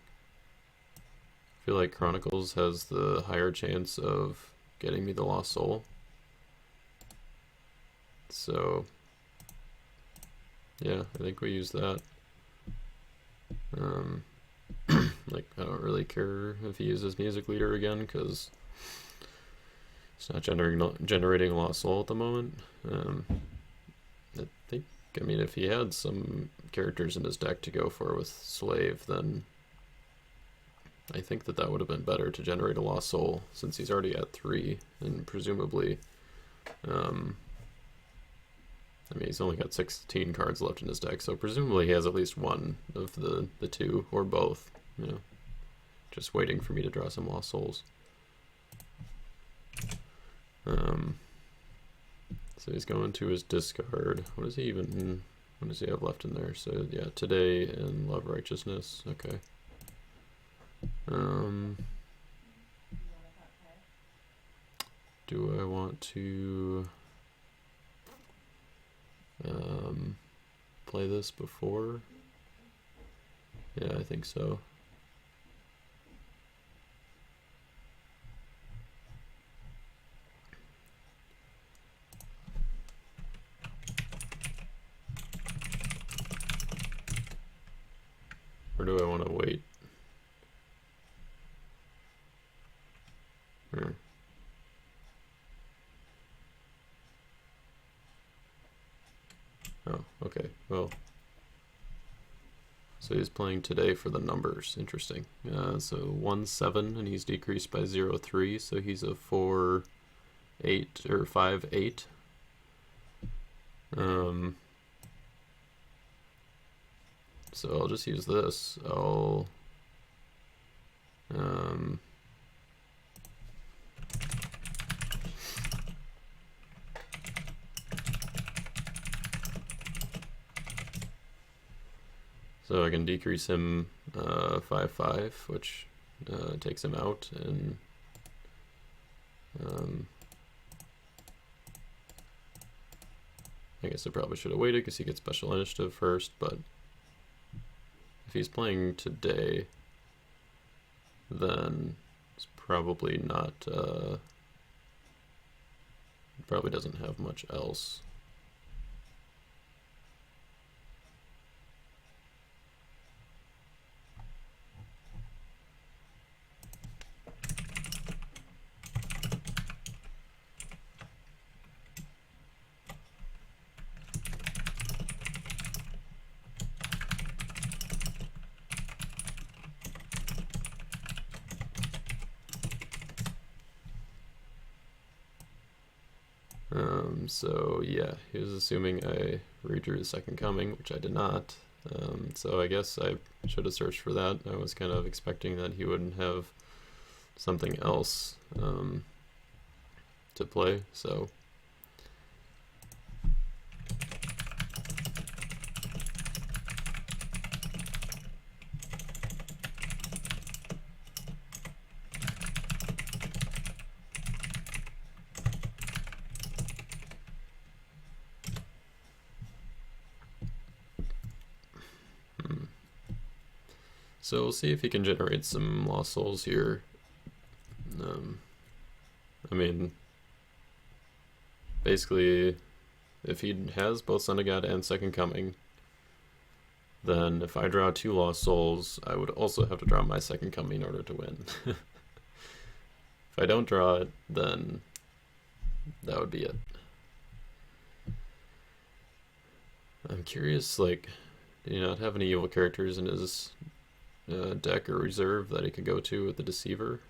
I feel like Chronicles has the higher chance of getting me the Lost Soul. So, yeah, I think we use that. Like, I don't really care if he uses Music Leader again, because it's not generating a Lost Soul at the moment. I mean, if he had some characters in his deck to go for with Slave, then I think that would have been better to generate a Lost Soul, since he's already at 3, and presumably, I mean, he's only got 16 cards left in his deck, so presumably he has at least one of the two, or both, you know, just waiting for me to draw some Lost Souls. So he's going to his discard. What does he have left in there? So yeah, Today and Love Righteousness. Okay. Do I want to play this before? Yeah, I think so. Or do I want to wait? Oh, okay. Well, so he's playing Today for the numbers. Interesting. So 1-7, and he's decreased by 0-3, so he's a 4-8 or 5-8. So I'll just use this. So I can decrease him 5-5, which takes him out, and I guess I probably should have waited because he gets special initiative first, but if he's playing Today, then it's probably not, probably doesn't have much else. So yeah, he was assuming I redrew the Second Coming, which I did not. So I guess I should have searched for that. I was kind of expecting that he wouldn't have something else to play, so So we'll see if he can generate some Lost Souls here. I mean, basically, if he has both Son of God and Second Coming, then if I draw 2 Lost Souls, I would also have to draw my Second Coming in order to win. If I don't draw it, then that would be it. I'm curious, like, do you not have any evil characters in his deck or reserve that he could go to with the Deceiver?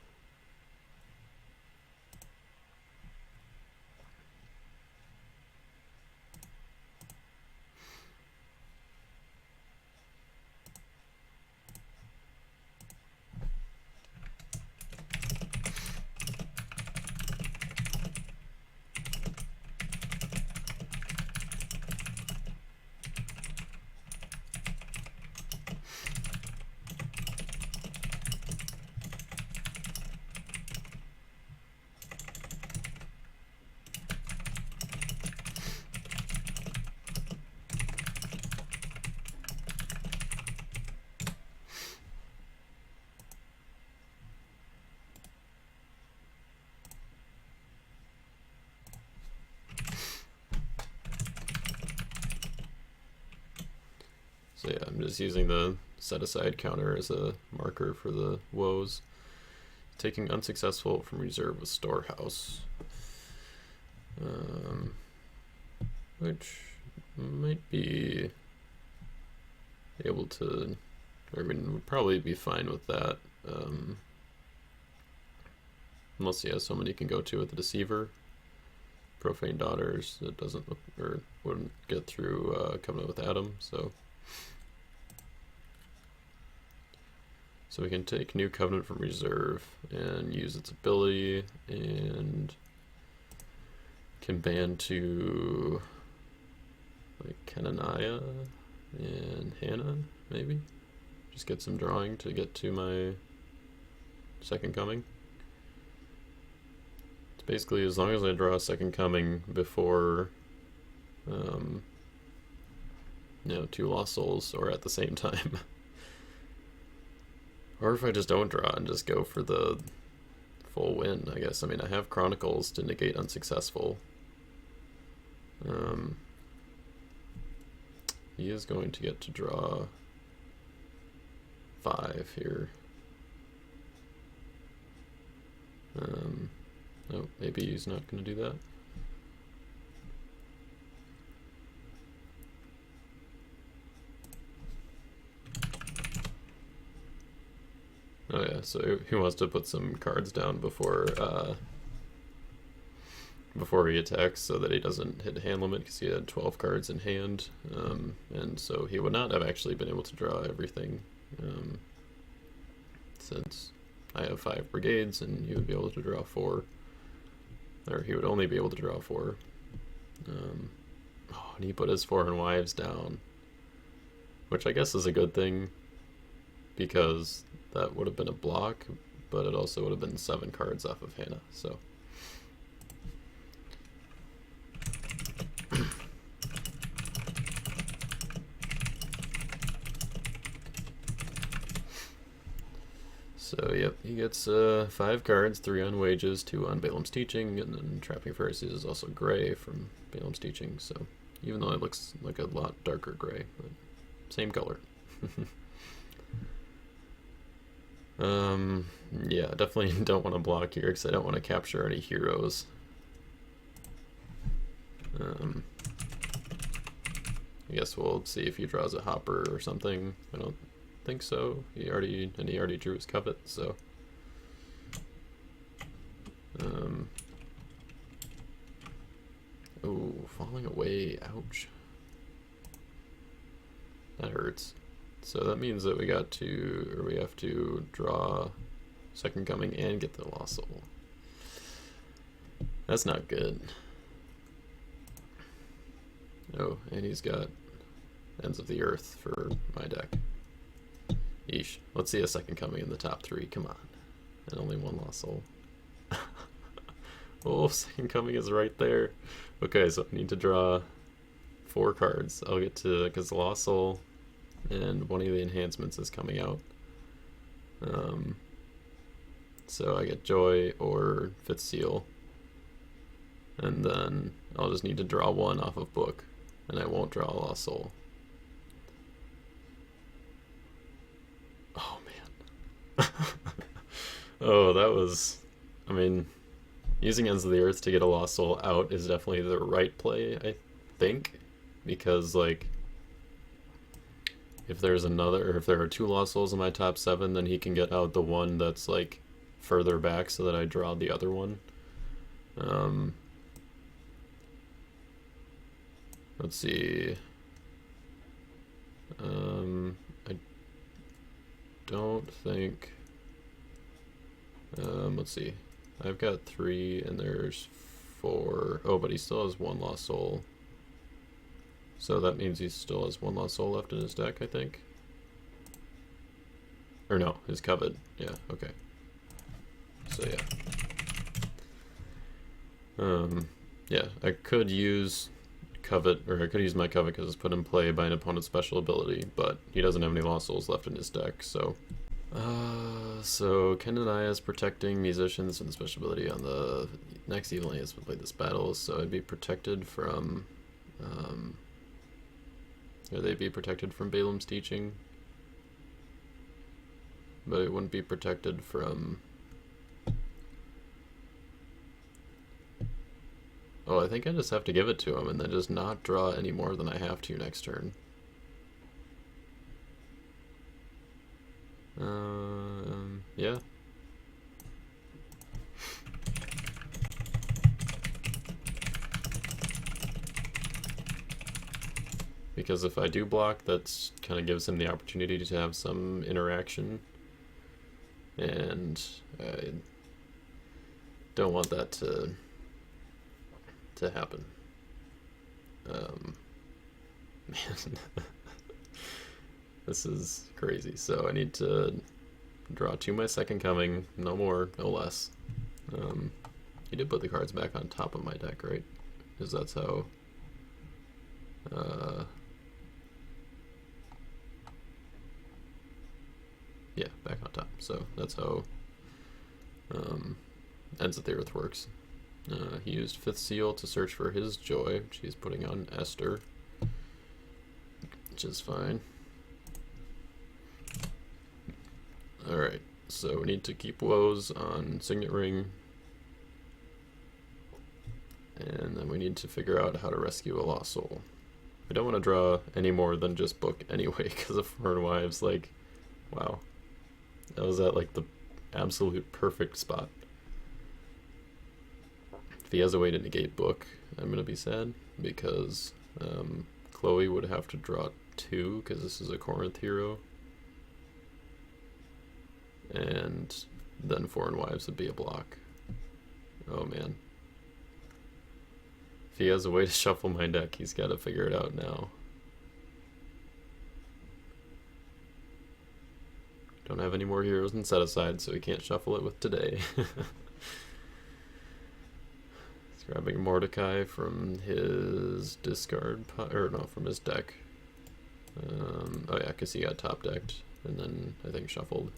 So yeah, I'm just using the set aside counter as a marker for the woes. Taking unsuccessful from reserve with storehouse. Which might be able to, I mean, would probably be fine with that. Unless he has someone he can go to with the deceiver. Profane daughters, it doesn't look, or wouldn't get through Covenant with Adam, so we can take New Covenant from reserve and use its ability, and can ban to like Kenaniah and Hannah, maybe? Just get some drawing to get to my second coming. It's basically as long as I draw a second coming before two lost souls or at the same time. Or if I just don't draw and just go for the full win, I guess. I mean, I have Chronicles to negate unsuccessful. He is going to get to draw 5 here. Oh, maybe he's not going to do that. Oh yeah, so he wants to put some cards down before he attacks, so that he doesn't hit hand limit, because he had 12 cards in hand, and so he would not have actually been able to draw everything, since I have 5 brigades and he would be able to draw 4, or he would only be able to draw 4. And he put his foreign wives down, which I guess is a good thing, because that would have been a block, but it also would have been 7 cards off of Hannah, so. So, yep, he gets 5 cards, 3 on wages, 2 on Balaam's teaching, and then Trapping Pharisees is also gray from Balaam's teaching, so even though it looks like a lot darker gray, but same color. Yeah, definitely don't want to block here, because I don't want to capture any heroes. I guess we'll see if he draws a hopper or something. I don't think so. He already drew his covet, so oh, falling away, ouch. That hurts. So that means that we have to draw second coming and get the lost soul. That's not good. Oh, and he's got Ends of the Earth for my deck. Yeesh. Let's see a second coming in the top 3. Come on. And only 1 lost soul. Oh, second coming is right there. Okay, so I need to draw 4 cards. I'll get to, because the lost soul and one of the enhancements is coming out. So I get Joy or Fifth Seal. And then I'll just need to draw 1 off of book. And I won't draw a lost soul. Oh, man. Oh, that was... I mean, using Ends of the Earth to get a lost soul out is definitely the right play, I think. Because, like, if there are 2 lost souls in my top 7, then he can get out the one that's, like, further back so that I draw the other one. Let's see. I don't think... let's see. I've got 3 and there's 4. Oh, but he still has 1 lost soul. So that means he still has 1 lost soul left in his deck, I think. Or no, his covet. Yeah, okay. So yeah. Yeah, I could use covet, or I could use my covet because it's put in play by an opponent's special ability, but he doesn't have any lost souls left in his deck, so... So Kenaniah is protecting musicians and the special ability on the next evil has played this battle, so I'd be protected from Or they'd be protected from Balaam's teaching. But it wouldn't be protected from... Oh, I think I just have to give it to him and then just not draw any more than I have to next turn. Yeah. Because if I do block, that's kind of gives him the opportunity to have some interaction. And I don't want that to happen. Man, this is crazy. So I need to draw 2 my second coming, no more, no less. He did put the cards back on top of my deck, right? Because that's how... yeah, back on top. So that's how Ends of the Earth works. He used Fifth Seal to search for his joy, which he's putting on Esther, which is fine. Alright, so we need to keep woes on Signet Ring, and then we need to figure out how to rescue a lost soul. I don't want to draw any more than just book anyway, because of Foreign Wives, like, wow. That was at, like, the absolute perfect spot. If he has a way to negate book, I'm going to be sad, because Chloe would have to draw 2, because this is a Corinth hero. And then Foreign Wives would be a block. Oh, man. If he has a way to shuffle my deck, he's got to figure it out now. Don't have any more heroes in set aside, so he can't shuffle it with today. He's grabbing Mordecai from his discard, or no, from his deck. Oh yeah, because he got top decked, and then I think shuffled.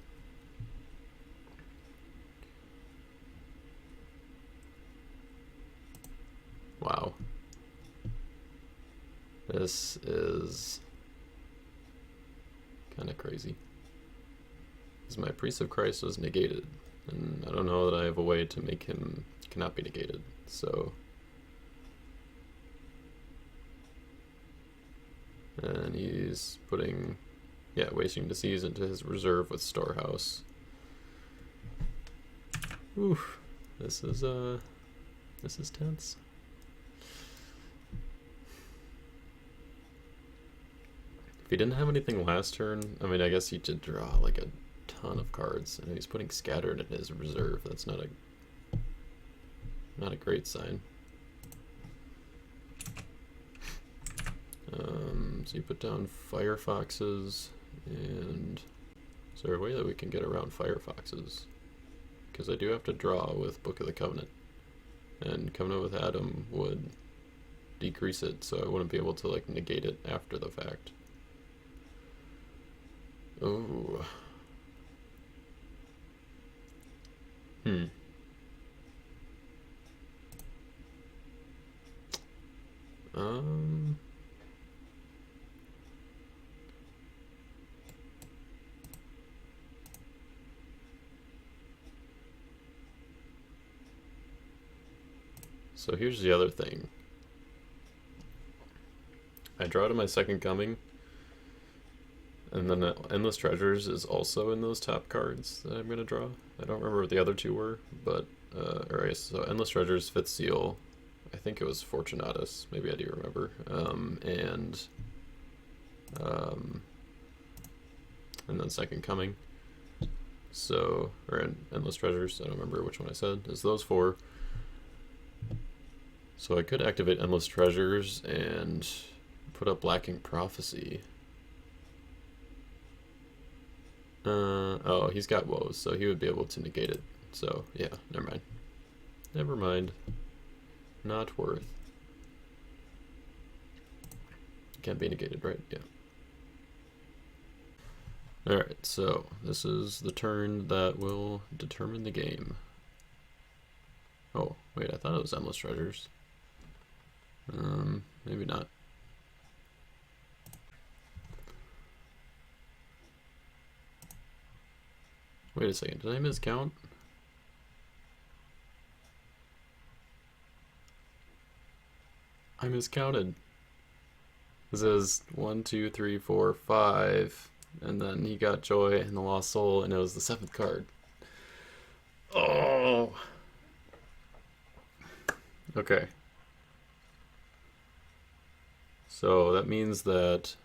Wow. This is kind of crazy. Because my Priest of Christ was negated, and I don't know that I have a way to make him cannot be negated, so... And he's putting, yeah, Wasting Disease into his reserve with Storehouse. Oof, this is tense. If he didn't have anything last turn, I mean, I guess he did draw like a ton of cards, and he's putting Scattered in his reserve. That's not a great sign. So you put down Firefoxes, and is there a way that we can get around Firefoxes? Because I do have to draw with Book of the Covenant, and Covenant with Adam would decrease it, so I wouldn't be able to like negate it after the fact. Oh. So here's the other thing. I draw to my second coming, and then Endless Treasures is also in those top cards that I'm going to draw. I don't remember what the other two were, but, alright, so Endless Treasures, Fifth Seal, I think it was Fortunatus, maybe I do remember, and then Second Coming, so, or Endless Treasures, I don't remember which one I said, it's those 4. So I could activate Endless Treasures and put up Lacking Prophecy. Oh, he's got woes, so he would be able to negate it. So, yeah, never mind. Never mind. Not worth. Can't be negated, right? Yeah. Alright, so this is the turn that will determine the game. Oh, wait, I thought it was Endless Treasures. Maybe not. Wait a second, did I miscount? I miscounted. It says 1, 2, 3, 4, 5, and then he got Joy and the Lost Soul, and it was the 7th card. Oh! Okay. So that means that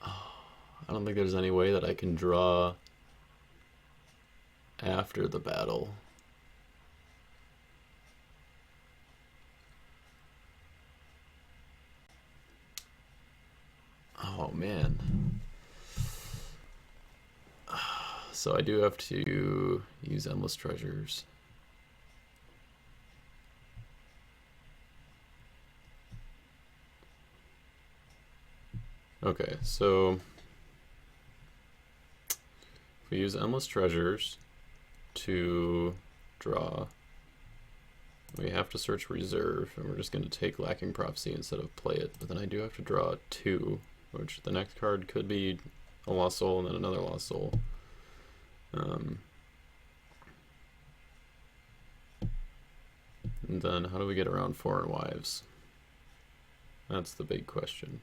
I don't think there's any way that I can draw after the battle. Oh man. So I do have to use Endless Treasures. Okay, so if we use Endless Treasures to draw, we have to search Reserve, and we're just going to take Lacking Prophecy instead of play it. But then I do have to draw 2, which the next card could be a Lost Soul and then another Lost Soul. And then how do we get around Foreign Wives? That's the big question.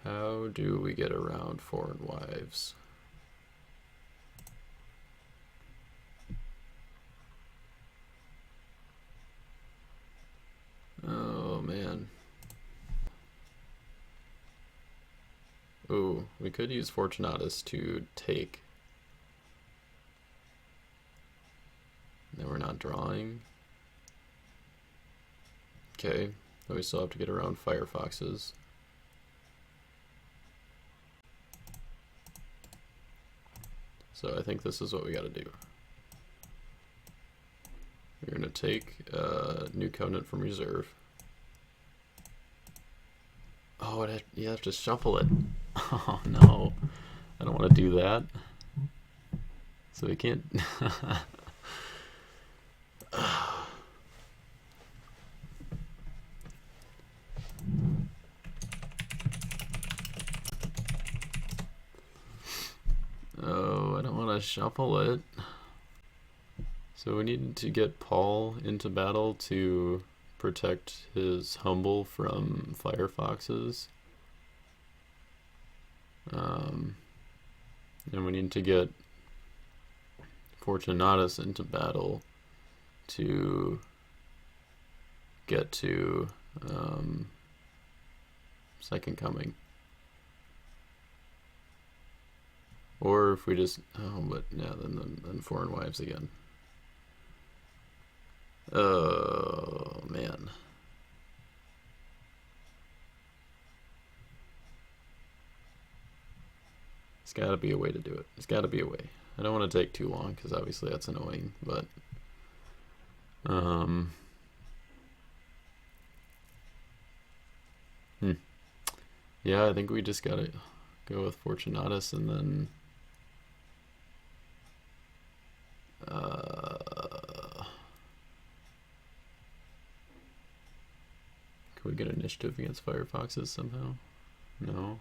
How do we get around Foreign Wives? Oh man. Ooh, we could use Fortunatus to take. Then we're not drawing. Okay, but we still have to get around Firefoxes. So I think this is what we gotta do. We're gonna take New Covenant from Reserve. Oh, you have to shuffle it. Oh no, I don't want to do that. So we can't. Oh, I don't want to shuffle it. So we need to get Paul into battle to protect his Humble from Firefoxes. And we need to get Fortunatus into battle to get to Second Coming. Or if we just, but yeah, then Foreign Wives again. Oh man. There's gotta be a way to do it. There's gotta be a way. I don't want to take too long because obviously that's annoying, but yeah, I think we just gotta go with Fortunatus and then can we get initiative against Firefoxes somehow? No.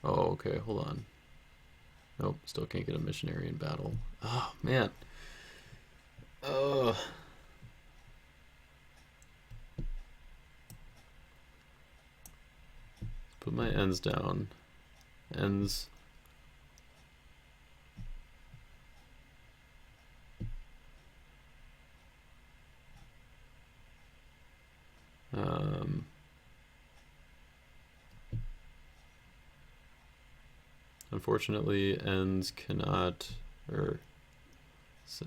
Oh, okay, hold on. Nope, still can't get a missionary in battle. Oh, man. Oh. Put my ends down. Ends. Unfortunately, ends cannot, or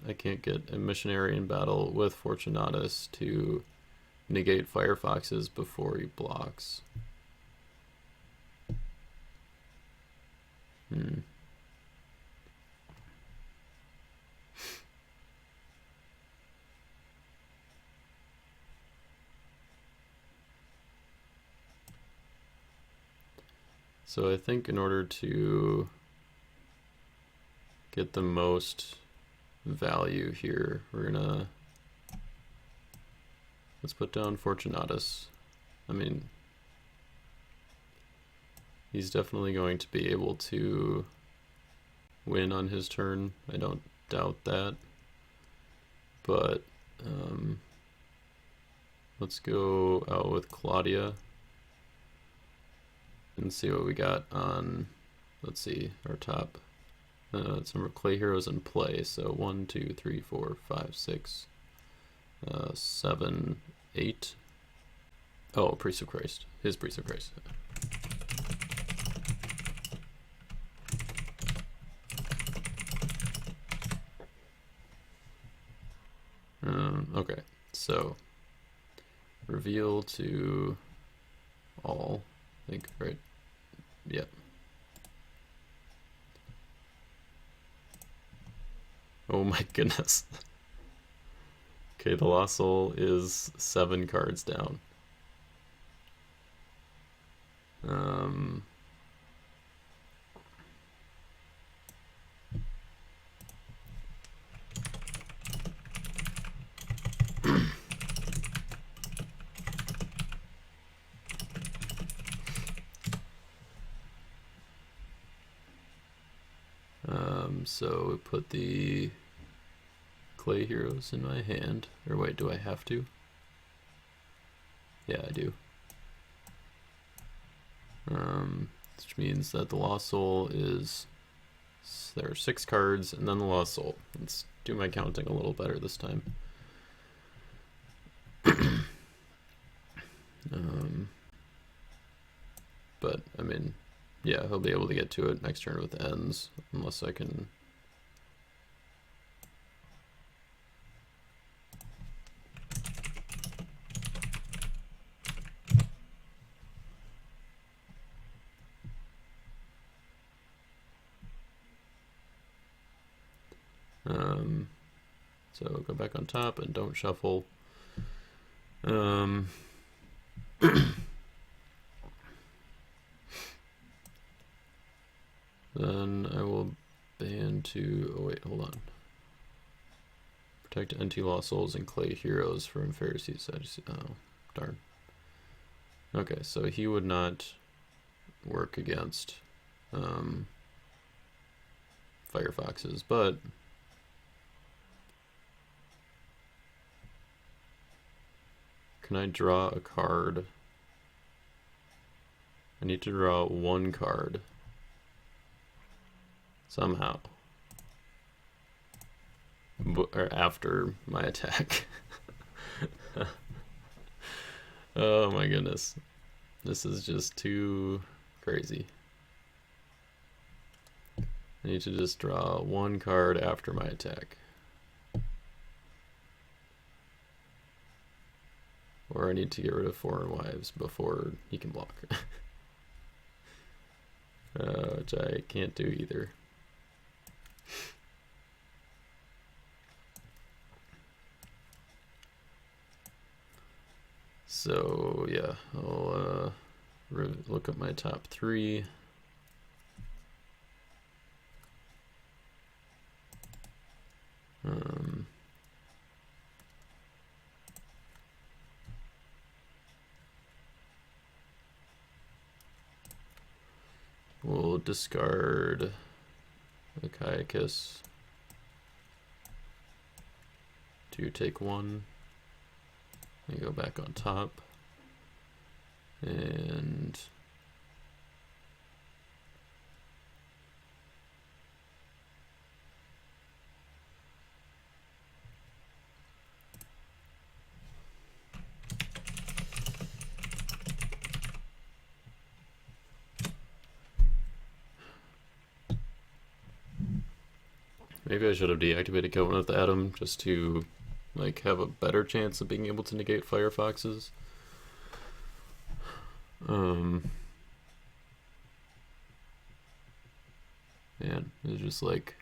I can't get a missionary in battle with Fortunatus to negate Firefoxes before he blocks. So I think in order to get the most value here, we're gonna Let's put down Fortunatus. I mean, he's definitely going to be able to win on his turn. I don't doubt that. But let's go out with Claudia and see what we got on, let's see, our top. Some clay heroes in play. So 1, 2, 3, 4, 5, 6, 7, 8. Oh, Priest of Christ. His Priest of Christ. Okay, so reveal to all, I think, right? Yep. Oh my goodness. Okay, the Lost Soul is 7 cards down. So we put the clay heroes in my hand. Or wait, do I have to? Yeah, I do. Which means that the Lost Soul is, there are 6 cards and then the Lost Soul. Let's do my counting a little better this time. But I mean, yeah, he'll be able to get to it next turn with ends, unless I can. So go back on top and don't shuffle. Then I will ban to, oh wait, hold on. Protect NT Lost Souls and Clay Heroes from Pharisees. Oh, darn. Okay, so he would not work against Firefoxes, but can I draw a card? I need to draw 1 card somehow, or after my attack. Oh my goodness, this is just too crazy. I need to just draw 1 card after my attack. Or I need to get rid of Foreign Wives before he can block. Which I can't do either. So yeah, I'll look at my top 3. We'll discard the Kaiakis to take 1 and go back on top, and maybe I should have deactivated Covenant with Adam just to like have a better chance of being able to negate Firefoxes. Man, it was just like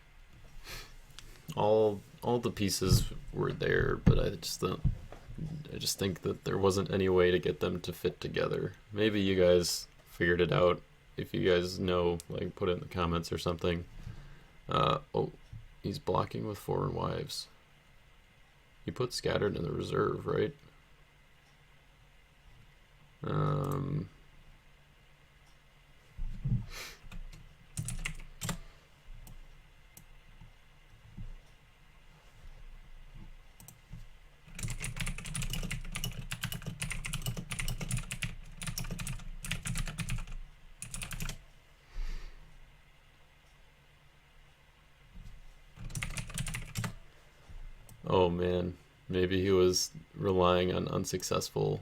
all the pieces were there, but I just think that there wasn't any way to get them to fit together. Maybe you guys figured it out. If you guys know, like, put it in the comments or something. Oh, he's blocking with Foreign Wives. He put Scattered in the reserve, right? Um, oh man, maybe he was relying on unsuccessful.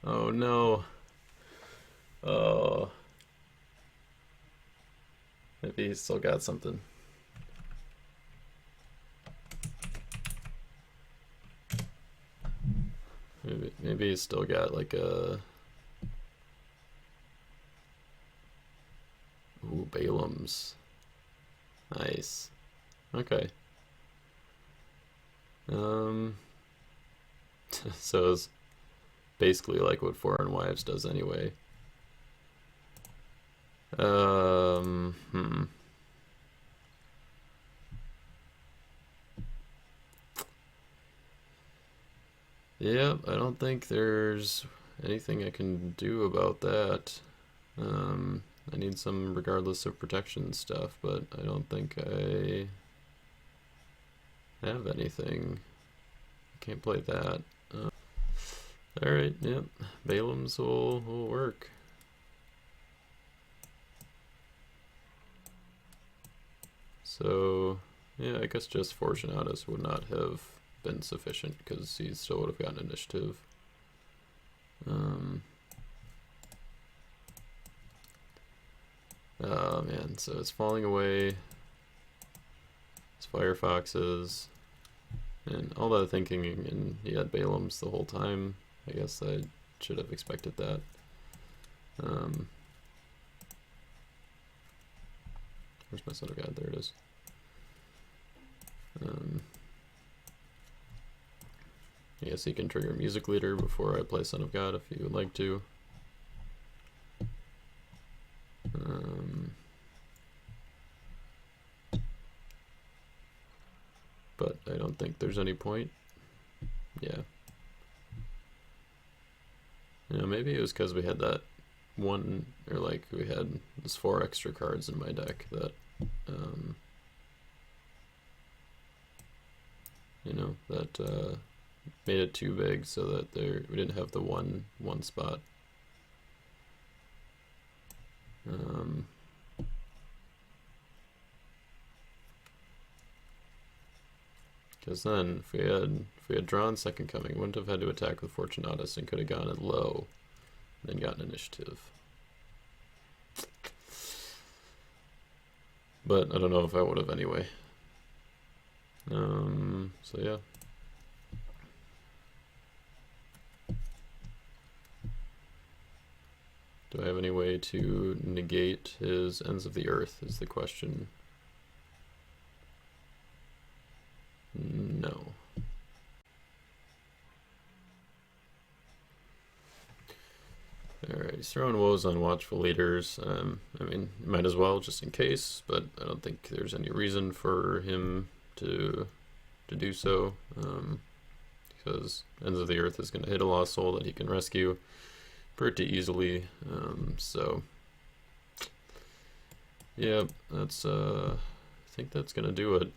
Oh no. Oh, maybe he's still got something. Maybe he's still got like a. Ooh, Balaam's. Nice. Okay. Um. So it's basically like what Foreign Wives does anyway. Hmm. Yep, I don't think there's anything I can do about that. I need some regardless of protection stuff, but I don't think I have anything. I can't play that. Alright, yep. Balaam's will work. So, yeah, I guess just Fortunatus would not have been sufficient because he still would have gotten initiative. Oh man, so it's falling away. It's Firefoxes. And all that thinking, and he had Balaam's the whole time. I guess I should have expected that. Where's my Son of God? There it is. I guess he can trigger Music Leader before I play Son of God if you would like to. But I don't think there's any point. Yeah. You know, maybe it was because we had that one, or like we had those 4 extra cards in my deck that, you know, that made it too big so that we didn't have the one spot. Because then, if we had drawn Second Coming, we wouldn't have had to attack with Fortunatus and could have gone it low, and then gotten initiative. But I don't know if I would have anyway. So yeah. Do I have any way to negate his Ends of the Earth is the question. No. Alright, he's throwing woes on Watchful Leaders. I mean, might as well, just in case, but I don't think there's any reason for him to do so, because Ends of the Earth is going to hit a Lost Soul that he can rescue pretty easily, so yeah, that's, I think that's going to do it.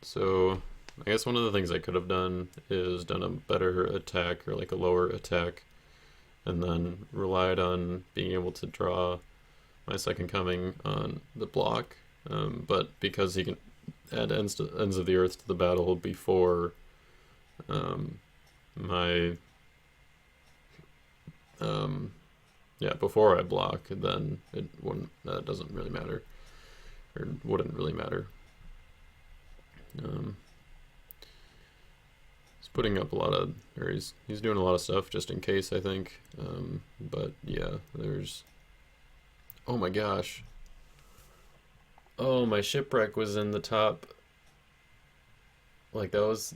So I guess one of the things I could have done is done a better attack, or like a lower attack, and then relied on being able to draw my Second Coming on the block, but because he can add Ends of the Earth to the battle before before I block, then that doesn't really matter, or wouldn't really matter. He's putting up a lot of, or he's doing a lot of stuff just in case, I think. But yeah, there's, oh my gosh. Oh, my Shipwreck was in the top. Like, that was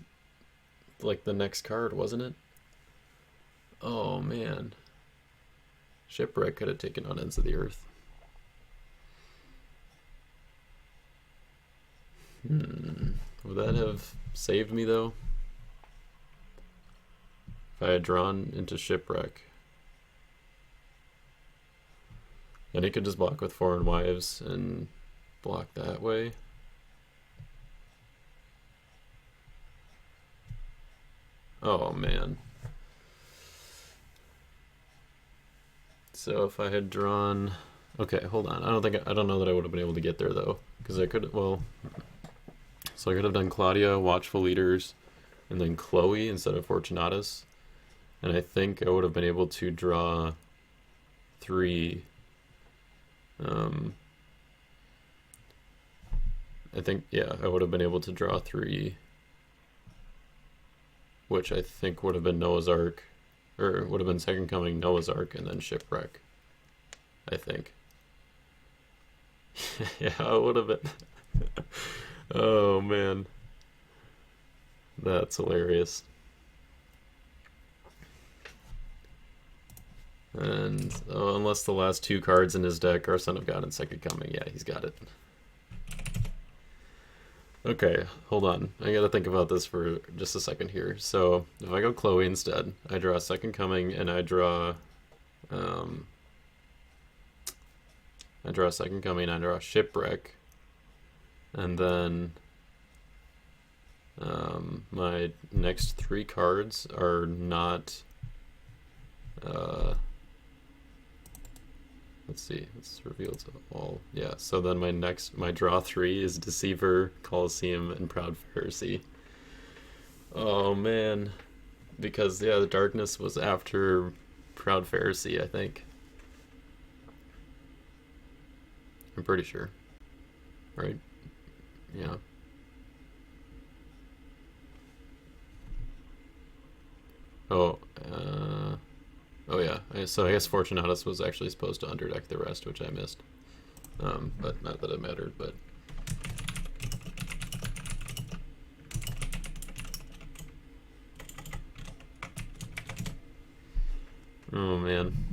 like the next card, wasn't it? Oh man. Shipwreck could have taken on Ends of the Earth. Would that have saved me though? if I had drawn into shipwreck, then he could just block with foreign wives and block that way. Oh man. So if I had drawn, okay, hold on. I don't know that I would have been able to get there though, because I could, well, so I could have done Claudia, Watchful Leaders, and then Chloe instead of Fortunatus, and I think I would have been able to draw 3. I think, yeah, I would have been able to draw 3, which I think would have been Noah's Ark, or would have been Second Coming, Noah's Ark, and then Shipwreck, I think. Yeah, it would have been. Oh man, that's hilarious. And unless the last 2 cards in his deck are Son of God and Second Coming, yeah, he's got it. Okay, hold on. I gotta think about this for just a second here. So if I go Chloe instead, I draw Second Coming and I draw Second Coming, I draw Shipwreck, and then my next 3 cards are not. Let's see, it's revealed to all. Yeah, so then my draw 3 is Deceiver, Colosseum, and Proud Pharisee. Oh man, because yeah, the Darkness was after Proud Pharisee, I think. I'm pretty sure. Right? Yeah. Oh, oh yeah. So I guess Fortunatus was actually supposed to underdeck the rest, which I missed. But not that it mattered, but... Oh man.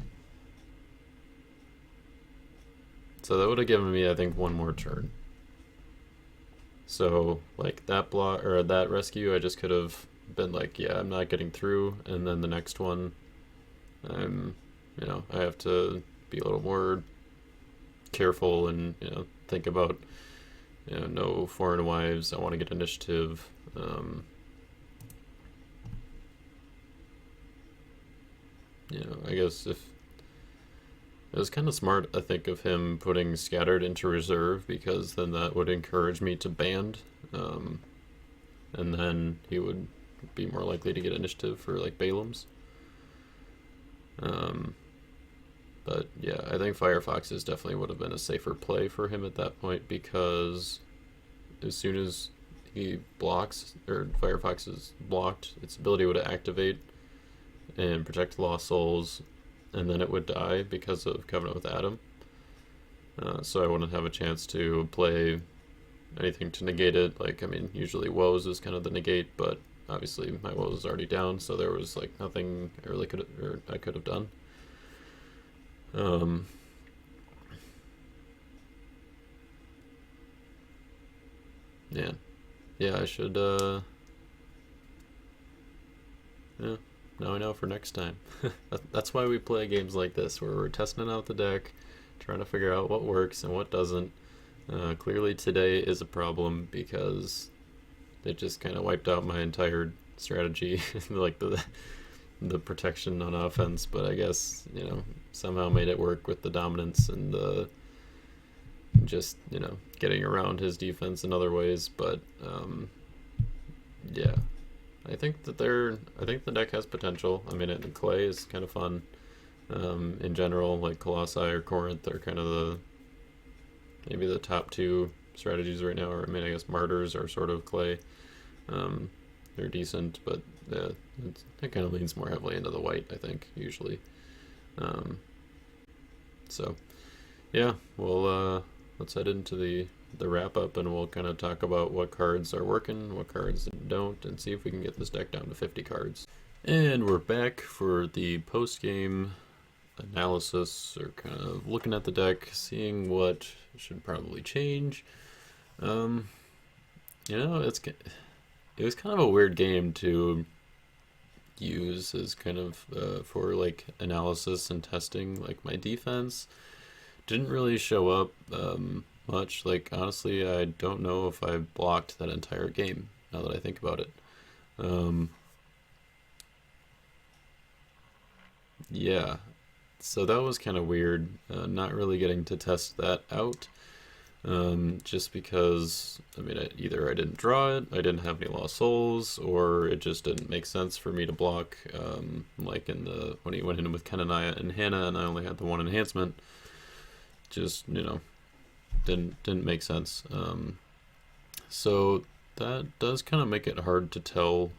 So that would have given me, I think, 1 more turn. So, like, that block, or that rescue, I just could have been like, yeah, I'm not getting through, and then the next one, I have to be a little more careful and, think about, no foreign wives, I want to get initiative, I guess if it was kind of smart, I think, of him putting Scattered into reserve, because then that would encourage me to band, and then he would be more likely to get initiative for like Balaam's. But yeah, I think Firefoxes definitely would have been a safer play for him at that point, because as soon as he blocks, or Firefox is blocked, its ability would activate and protect Lost Souls, and then it would die because of Covenant with Adam. So I wouldn't have a chance to play anything to negate it. Like, I mean, usually Woes is kind of the negate, but obviously my Woes is already down, so there was like nothing I really I could have done. Yeah, I should. Yeah. Now I know for next time. That's why we play games like this, where we're testing out the deck, trying to figure out what works and what doesn't. Clearly today is a problem, because it just kind of wiped out my entire strategy, like the protection on offense, but I guess, somehow made it work with the dominance and the just, getting around his defense in other ways, but yeah. I think the deck has potential. I mean, Clay is kind of fun. In general, like Colossi or Corinth are kind of maybe the top 2 strategies right now. Or I mean, I guess Martyrs are sort of Clay. They're decent, but yeah, it kind of leans more heavily into the white, I think, usually. So yeah, well, let's head into the wrap up, and we'll kind of talk about what cards are working, what cards don't, and see if we can get this deck down to 50 cards. And we're back for the post-game analysis, or kind of looking at the deck, seeing what should probably change. It was kind of a weird game to use as kind of for like analysis and testing. Like my defense didn't really show up much. Like honestly, I don't know if I blocked that entire game. Now that I think about it, um, yeah. So that was kind of weird. Not really getting to test that out. Just because I mean, either I didn't draw it, I didn't have any lost souls, or it just didn't make sense for me to block. Like in the when he went in with Kenanaya and Hannah, and I only had the one enhancement. Just didn't make sense. So that does kind of make it hard to tell,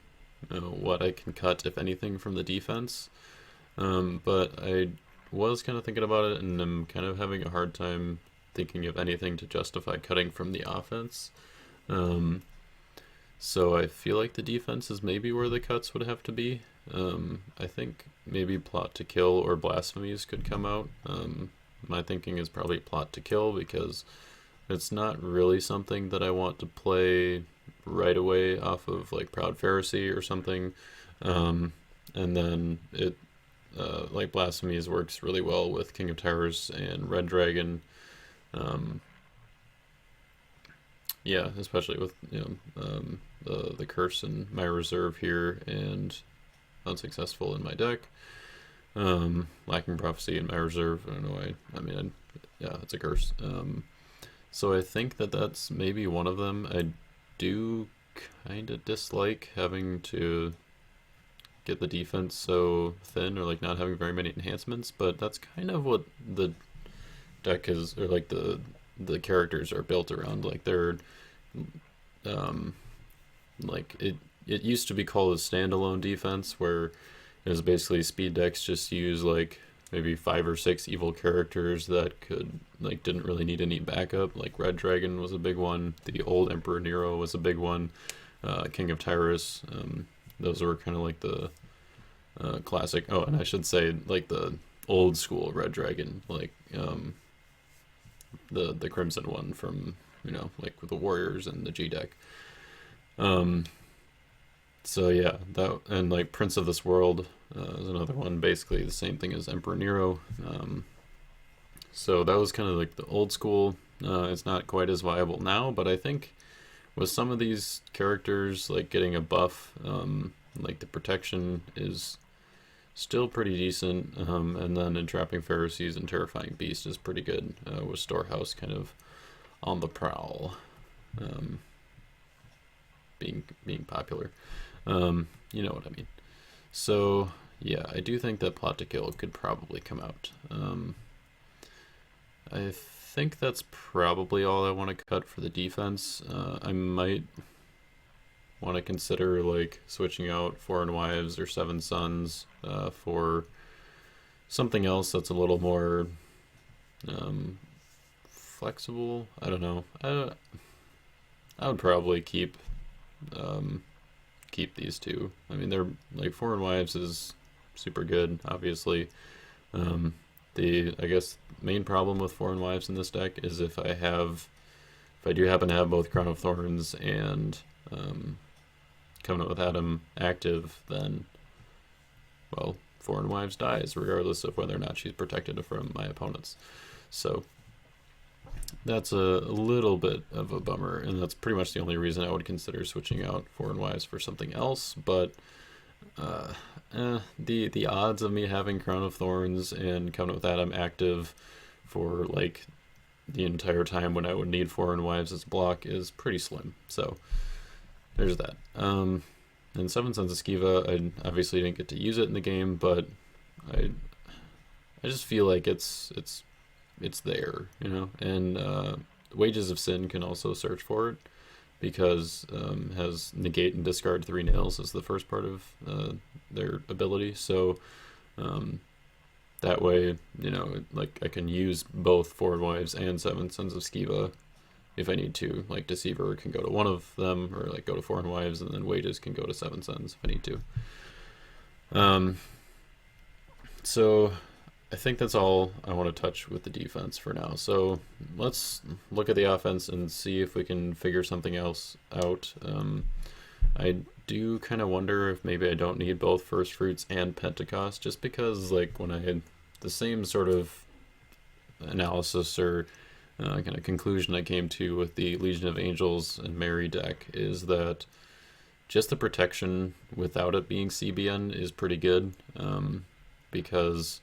what I can cut if anything from the defense. But I was kind of thinking about it, and I'm kind of having a hard time thinking of anything to justify cutting from the offense. Um, so I feel like the defense is maybe where the cuts would have to be. I think maybe plot to kill or blasphemies could come out. My thinking is probably plot to kill because it's not really something that I want to play right away off of like Proud Pharisee or something. Um, and then it like blasphemies works really well with King of Terrors and Red Dragon. Um, yeah, especially with the curse in my reserve here and unsuccessful in my deck. Lacking prophecy in my reserve. I don't know why. I mean, yeah, it's a curse. So I think that that's maybe one of them. I do kind of dislike having to get the defense so thin or like not having very many enhancements, but that's kind of what the deck is, or like the characters are built around. Like they're um, like it used to be called a standalone defense, where it was basically speed decks just use like maybe 5 or 6 evil characters that could like didn't really need any backup. Like Red Dragon was a big one. The old Emperor Nero was a big one. King of Tyrus. Those were kind of like the classic. Oh, and I should say like the old school Red Dragon, like the Crimson one from like with the Warriors and the G deck. Um, so yeah, that and like Prince of this World is another one, basically the same thing as Emperor Nero. So that was kind of like the old school. It's not quite as viable now, but I think with some of these characters like getting a buff, like the protection is still pretty decent, and then Entrapping Pharisees and Terrifying Beast is pretty good, with Storehouse kind of on the prowl, um, being popular. You know what I mean. So yeah, I do think that Plot to Kill could probably come out. I think that's probably all I want to cut for the defense. I might want to consider like switching out Foreign Wives or Seven Sons for something else that's a little more um, flexible. I don't know. I would probably um, keep these two. I mean, they're like Foreign Wives is super good, obviously. Um, the I guess main problem with Foreign Wives in this deck is if I do happen to have both Crown of Thorns and Covenant with Adam active, then well, Foreign Wives dies regardless of whether or not she's protected from my opponents. So that's a little bit of a bummer, and that's pretty much the only reason I would consider switching out Foreign Wives for something else. But uh, the odds of me having Crown of Thorns and Covenant with Adam active for like the entire time when I would need Foreign Wives as a block is pretty slim. So there's that. And Seven Sons of Skiva, I obviously didn't get to use it in the game, but I I just feel like it's there, you know. And Wages of Sin can also search for it because has negate and discard 3 nails as the first part of their ability. So um, that way, you know, like I can use both Forward Wives and Seven Sons of Skiva if I need to. Like Deceiver can go to one of them, or like go to Foreign Wives, and then Wages can go to Seven Sons if I need to. Um, so I think that's all I want to touch with the defense for now. So let's look at the offense and see if we can figure something else out. I do kind of wonder if maybe I don't need both First Fruits and Pentecost, just because, like, when I had the same sort of analysis or kind of conclusion I came to with the Legion of Angels and Mary deck is that just the protection without it being CBN is pretty good, because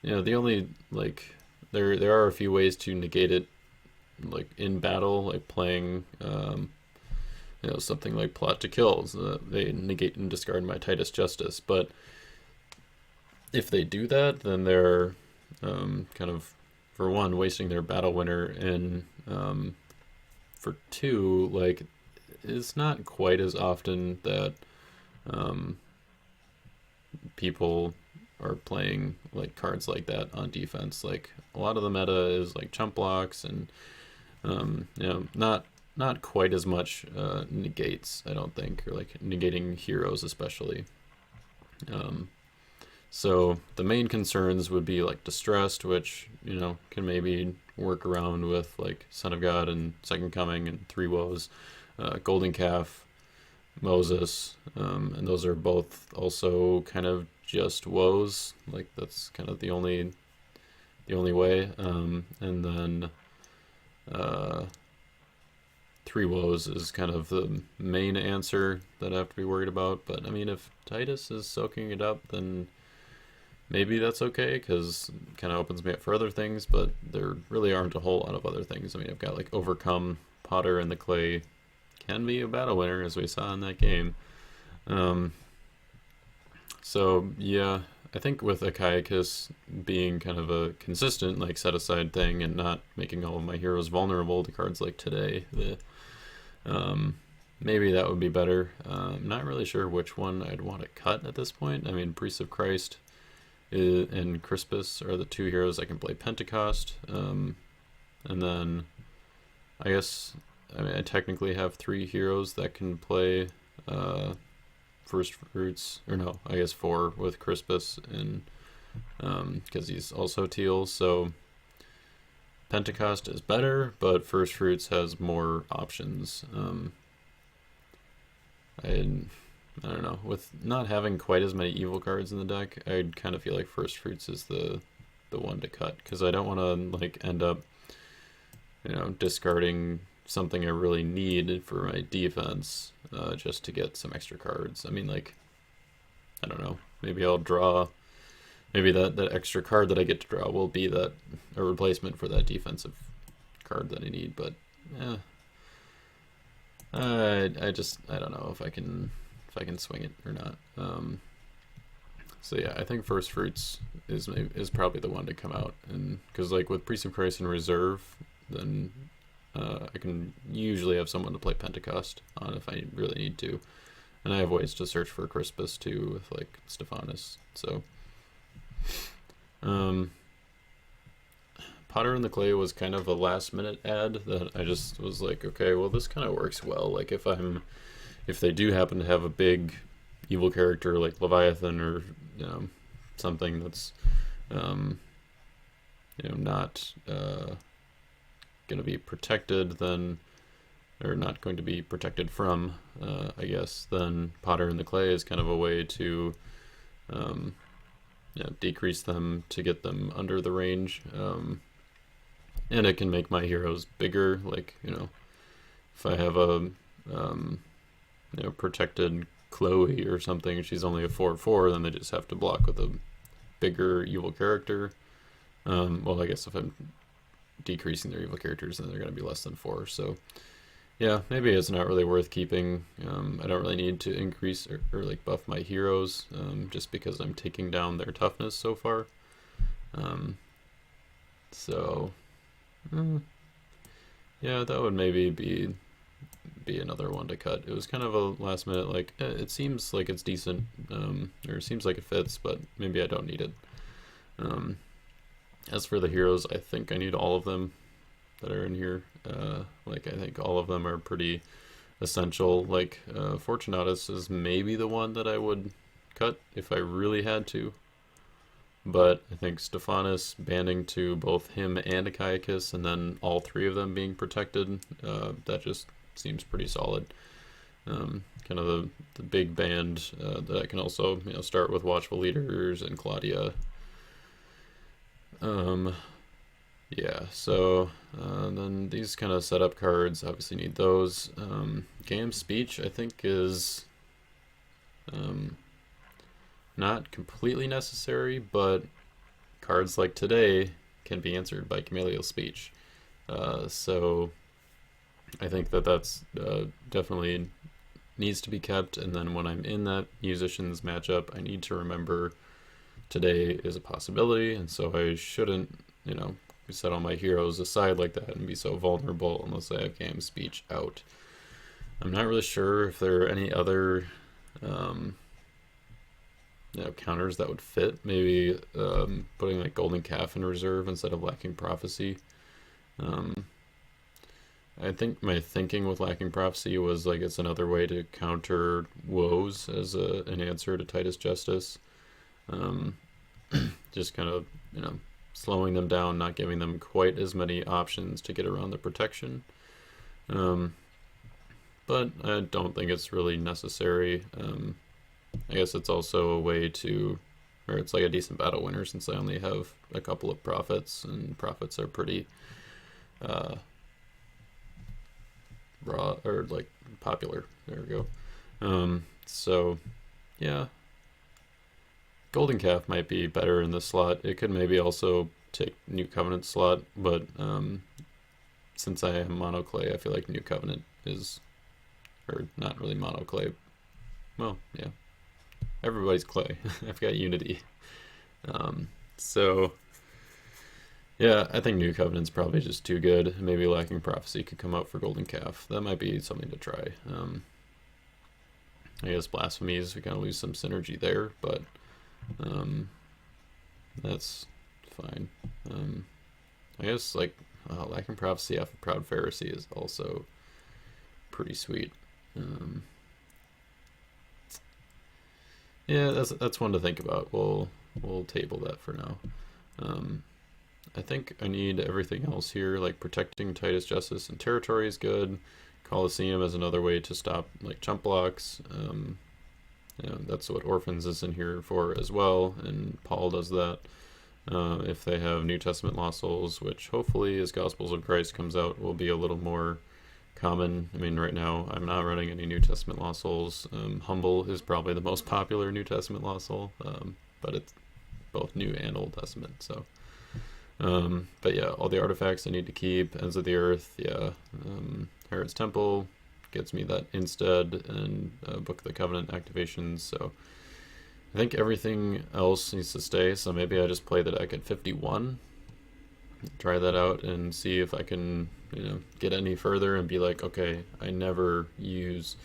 the only, like, there are a few ways to negate it, like in battle, like playing something like Plot to Kill. They negate and discard my Titus Justice, but if they do that, then they're kind of, for one, wasting their battle winner, and for two, like, it's not quite as often that people are playing like cards like that on defense. Like, a lot of the meta is like chump blocks and not quite as much negates, I don't think, or like negating heroes especially. So the main concerns would be like Distressed, which can maybe work around with like Son of God and Second Coming and Three Woes, Golden Calf, Moses, and those are both also kind of just woes. Like, that's kind of the only way. And then Three Woes is kind of the main answer that I have to be worried about. But I mean, if Titus is soaking it up, then maybe that's okay, because it kind of opens me up for other things. But there really aren't a whole lot of other things. I mean, I've got like Overcome, Potter in the Clay can be a battle winner, as we saw in that game. So yeah, I think with a.k.a. being kind of a consistent, like, set aside thing and not making all of my heroes vulnerable to cards like Today, maybe that would be better. I'm not really sure which one I'd want to cut at this point. I mean, Priest of Christ and Crispus are the two heroes I can play Pentecost. And then I guess, I technically have three heroes that can play First Fruits, or no, I guess four with Crispus, and because he's also teal. So Pentecost is better, but First Fruits has more options. I don't know, with not having quite as many evil cards in the deck, I'd kind of feel like First Fruits is the one to cut, because I don't want to like end up discarding something I really need for my defense just to get some extra cards. I mean, like, I don't know, maybe I'll draw, maybe that extra card that I get to draw will be a replacement for that defensive card that I need. But yeah, I don't know if I can swing it or not. So yeah, I think First Fruits is probably the one to come out, and because like with Priest of Christ in reserve, then I can usually have someone to play Pentecost on if I really need to, and I have ways to search for Crispus too with like Stephanus. So Potter in the Clay was kind of a last minute add that I just was like, okay, well, this kind of works well. Like, if they do happen to have a big evil character like Leviathan, or something that's not going to be protected, then, or not going to be protected from, I guess, then Potter in the Clay is kind of a way to decrease them to get them under the range, and it can make my heroes bigger. Like, if I have a protected Chloe or something, she's only a 4/4, then they just have to block with a bigger evil character. Well, I guess if I'm decreasing their evil characters, then they're going to be less than 4. So yeah, maybe it's not really worth keeping. I don't really need to increase or like buff my heroes, just because I'm taking down their toughness so far. Yeah, that would maybe be another one to cut. It was kind of a last minute, like, it seems like it's decent, or it seems like it fits, but maybe I don't need it. As for the heroes, I think I need all of them that are in here. Like, I think all of them are pretty essential. Like, Fortunatus is maybe the one that I would cut if I really had to. But I think Stephanus banding to both him and a.k.a. and then all three of them being protected, that just seems pretty solid. kind of the big band that I can also start with Watchful Leaders and Claudia. Yeah, so then these kind of setup cards obviously need those. Game Speech I think is not completely necessary, but cards like today can be answered by Chameleon Speech. So I think that's definitely needs to be kept, and then when I'm in that musicians matchup, I need to remember today is a possibility, and so I shouldn't, set all my heroes aside like that and be so vulnerable unless I have Game Speech out. I'm not really sure if there are any other counters that would fit. Maybe putting like Golden Calf in reserve instead of Lacking Prophecy. I think my thinking with Lacking Prophecy was like it's another way to counter woes as an answer to Titus Justice. Just kind of, slowing them down, not giving them quite as many options to get around the protection. But I don't think it's really necessary. I guess it's also a way to, or it's like a decent battle winner since I only have a couple of prophets, and prophets are pretty raw, or like popular. There we go. So yeah, Golden Calf might be better in this slot. It could maybe also take New Covenant slot, but since I am mono clay, I feel like New Covenant is, or not really mono clay. Well, yeah, everybody's clay. I've got Unity. So yeah, I think New Covenant's probably just too good. Maybe Lacking Prophecy could come out for Golden Calf. That might be something to try. I guess Blasphemies, we kind of lose some synergy there, but that's fine. I guess like Lacking Prophecy off of Proud Pharisee is also pretty sweet. Yeah, that's one to think about. We'll table that for now. I think I need everything else here, like protecting Titus Justice and territory is good. Colosseum is another way to stop like chump blocks. That's what Orphans is in here for as well, and Paul does that. If they have New Testament Lost Souls, which hopefully as Gospels of Christ comes out will be a little more common. I mean, right now I'm not running any New Testament Lost Souls. Humble is probably the most popular New Testament Lost Soul, but it's both New and Old Testament, so but yeah, all the artifacts I need to keep. Ends of the Earth, yeah. Herod's Temple gets me that instead, and Book of the Covenant activations, so I think everything else needs to stay, so maybe I just play the deck at 51, try that out and see if I can get any further and be like, okay, I never use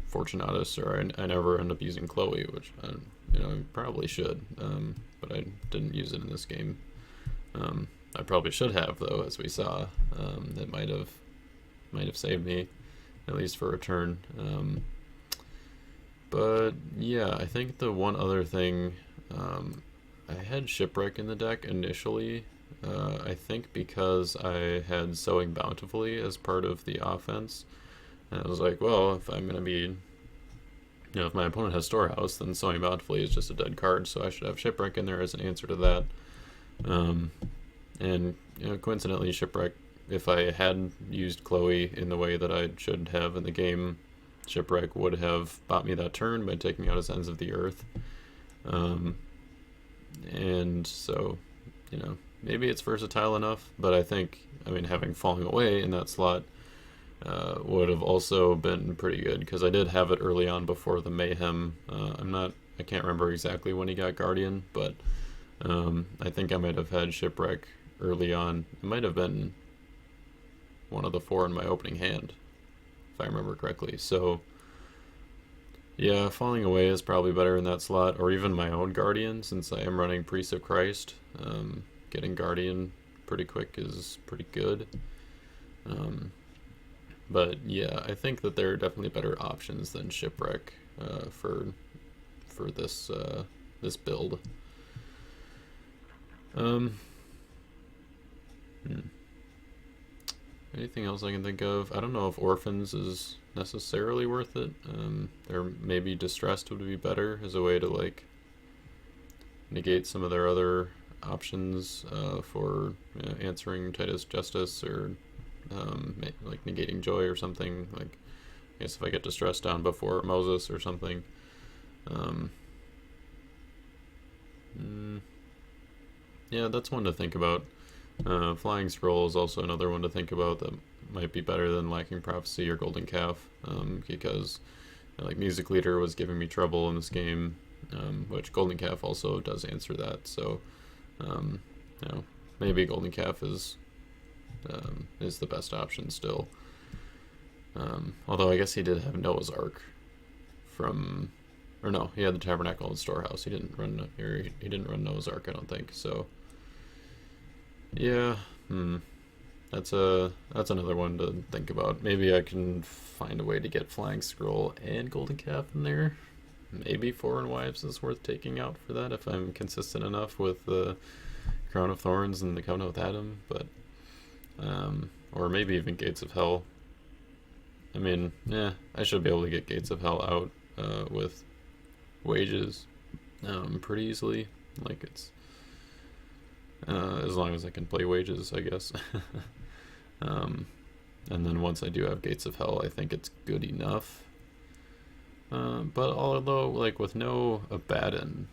Fortunatus, or I never end up using Chloe, which I probably should, but I didn't use it in this game. I probably should have, though, as we saw. It might have saved me, at least for a turn. But yeah, I think the one other thing, I had Shipwreck in the deck initially. I think because I had Sowing Bountifully as part of the offense. And I was like, well, if I'm going to be, if my opponent has Storehouse, then Sowing Bountifully is just a dead card, so I should have Shipwreck in there as an answer to that. And coincidentally, Shipwreck, if I had used Chloe in the way that I should have in the game, Shipwreck would have bought me that turn by taking out his Ends of the Earth. And so, maybe it's versatile enough, but I think, having Falling Away in that slot would have also been pretty good, because I did have it early on before the Mayhem. I can't remember exactly when he got Guardian, but I think I might have had Shipwreck early on. It might have been one of the 4 in my opening hand, if I remember correctly. So yeah, Falling Away is probably better in that slot, or even my own Guardian, since I am running Priest of Christ. Getting Guardian pretty quick is pretty good. But yeah, I think that there are definitely better options than Shipwreck for this build. anything else I can think of? I don't know if Orphans is necessarily worth it. There maybe Distressed would be better as a way to like negate some of their other options for answering Titus Justice or like negating Joy or something. Like, I guess if I get Distressed down before Moses or something. Yeah, that's one to think about. Flying Scroll is also another one to think about that might be better than Lacking Prophecy or Golden Calf, because like Music Leader was giving me trouble in this game, which Golden Calf also does answer that. So, maybe Golden Calf is the best option still. Although I guess he did have Noah's Ark or no, he had the Tabernacle and Storehouse. He didn't run Noah's Ark, I don't think. So, yeah, that's another one to think about. Maybe I can find a way to get Flying Scroll and Golden Calf in there. Maybe Foreign Wives is worth taking out for that if I'm consistent enough with the Crown of Thorns and the Covenant with Adam, but or maybe even Gates of Hell. I mean, I should be able to get Gates of Hell out with Wages pretty easily. Like, it's as long as I can play Wages, I guess. And then once I do have Gates of Hell, I think it's good enough. But although, like, with no Abaddon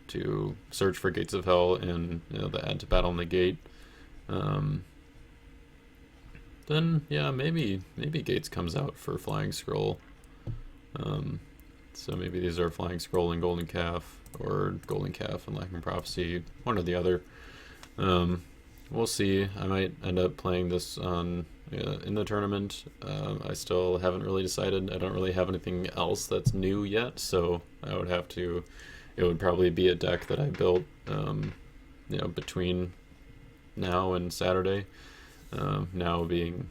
to search for Gates of Hell and the add to battle negate, then yeah, maybe Gates comes out for Flying Scroll. So maybe these are Flying Scroll and Golden Calf, or Golden Calf and Lacking Prophecy, one or the other. We'll see. I might end up playing this on in the tournament. I still haven't really decided. I don't really have anything else that's new yet, so I would have to. It would probably be a deck that I built, between now and Saturday. Now being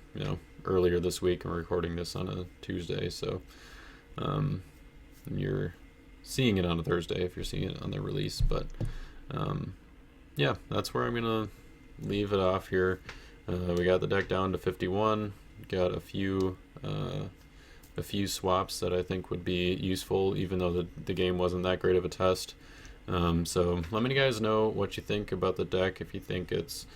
earlier this week. I'm recording this on a Tuesday, so you're seeing it on a Thursday if you're seeing it on the release. But yeah, that's where I'm gonna leave it off here. We got the deck down to 51. Got a few swaps that I think would be useful, even though the game wasn't that great of a test. So let me guys know what you think about the deck, if you think it's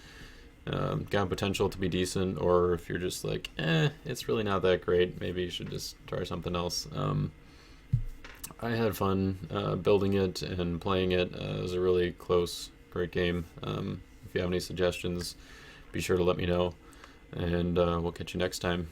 got potential to be decent, or if you're just like, it's really not that great, maybe you should just try something else. I had fun building it and playing it. It was a really close, great game. If you have any suggestions, be sure to let me know, and we'll catch you next time.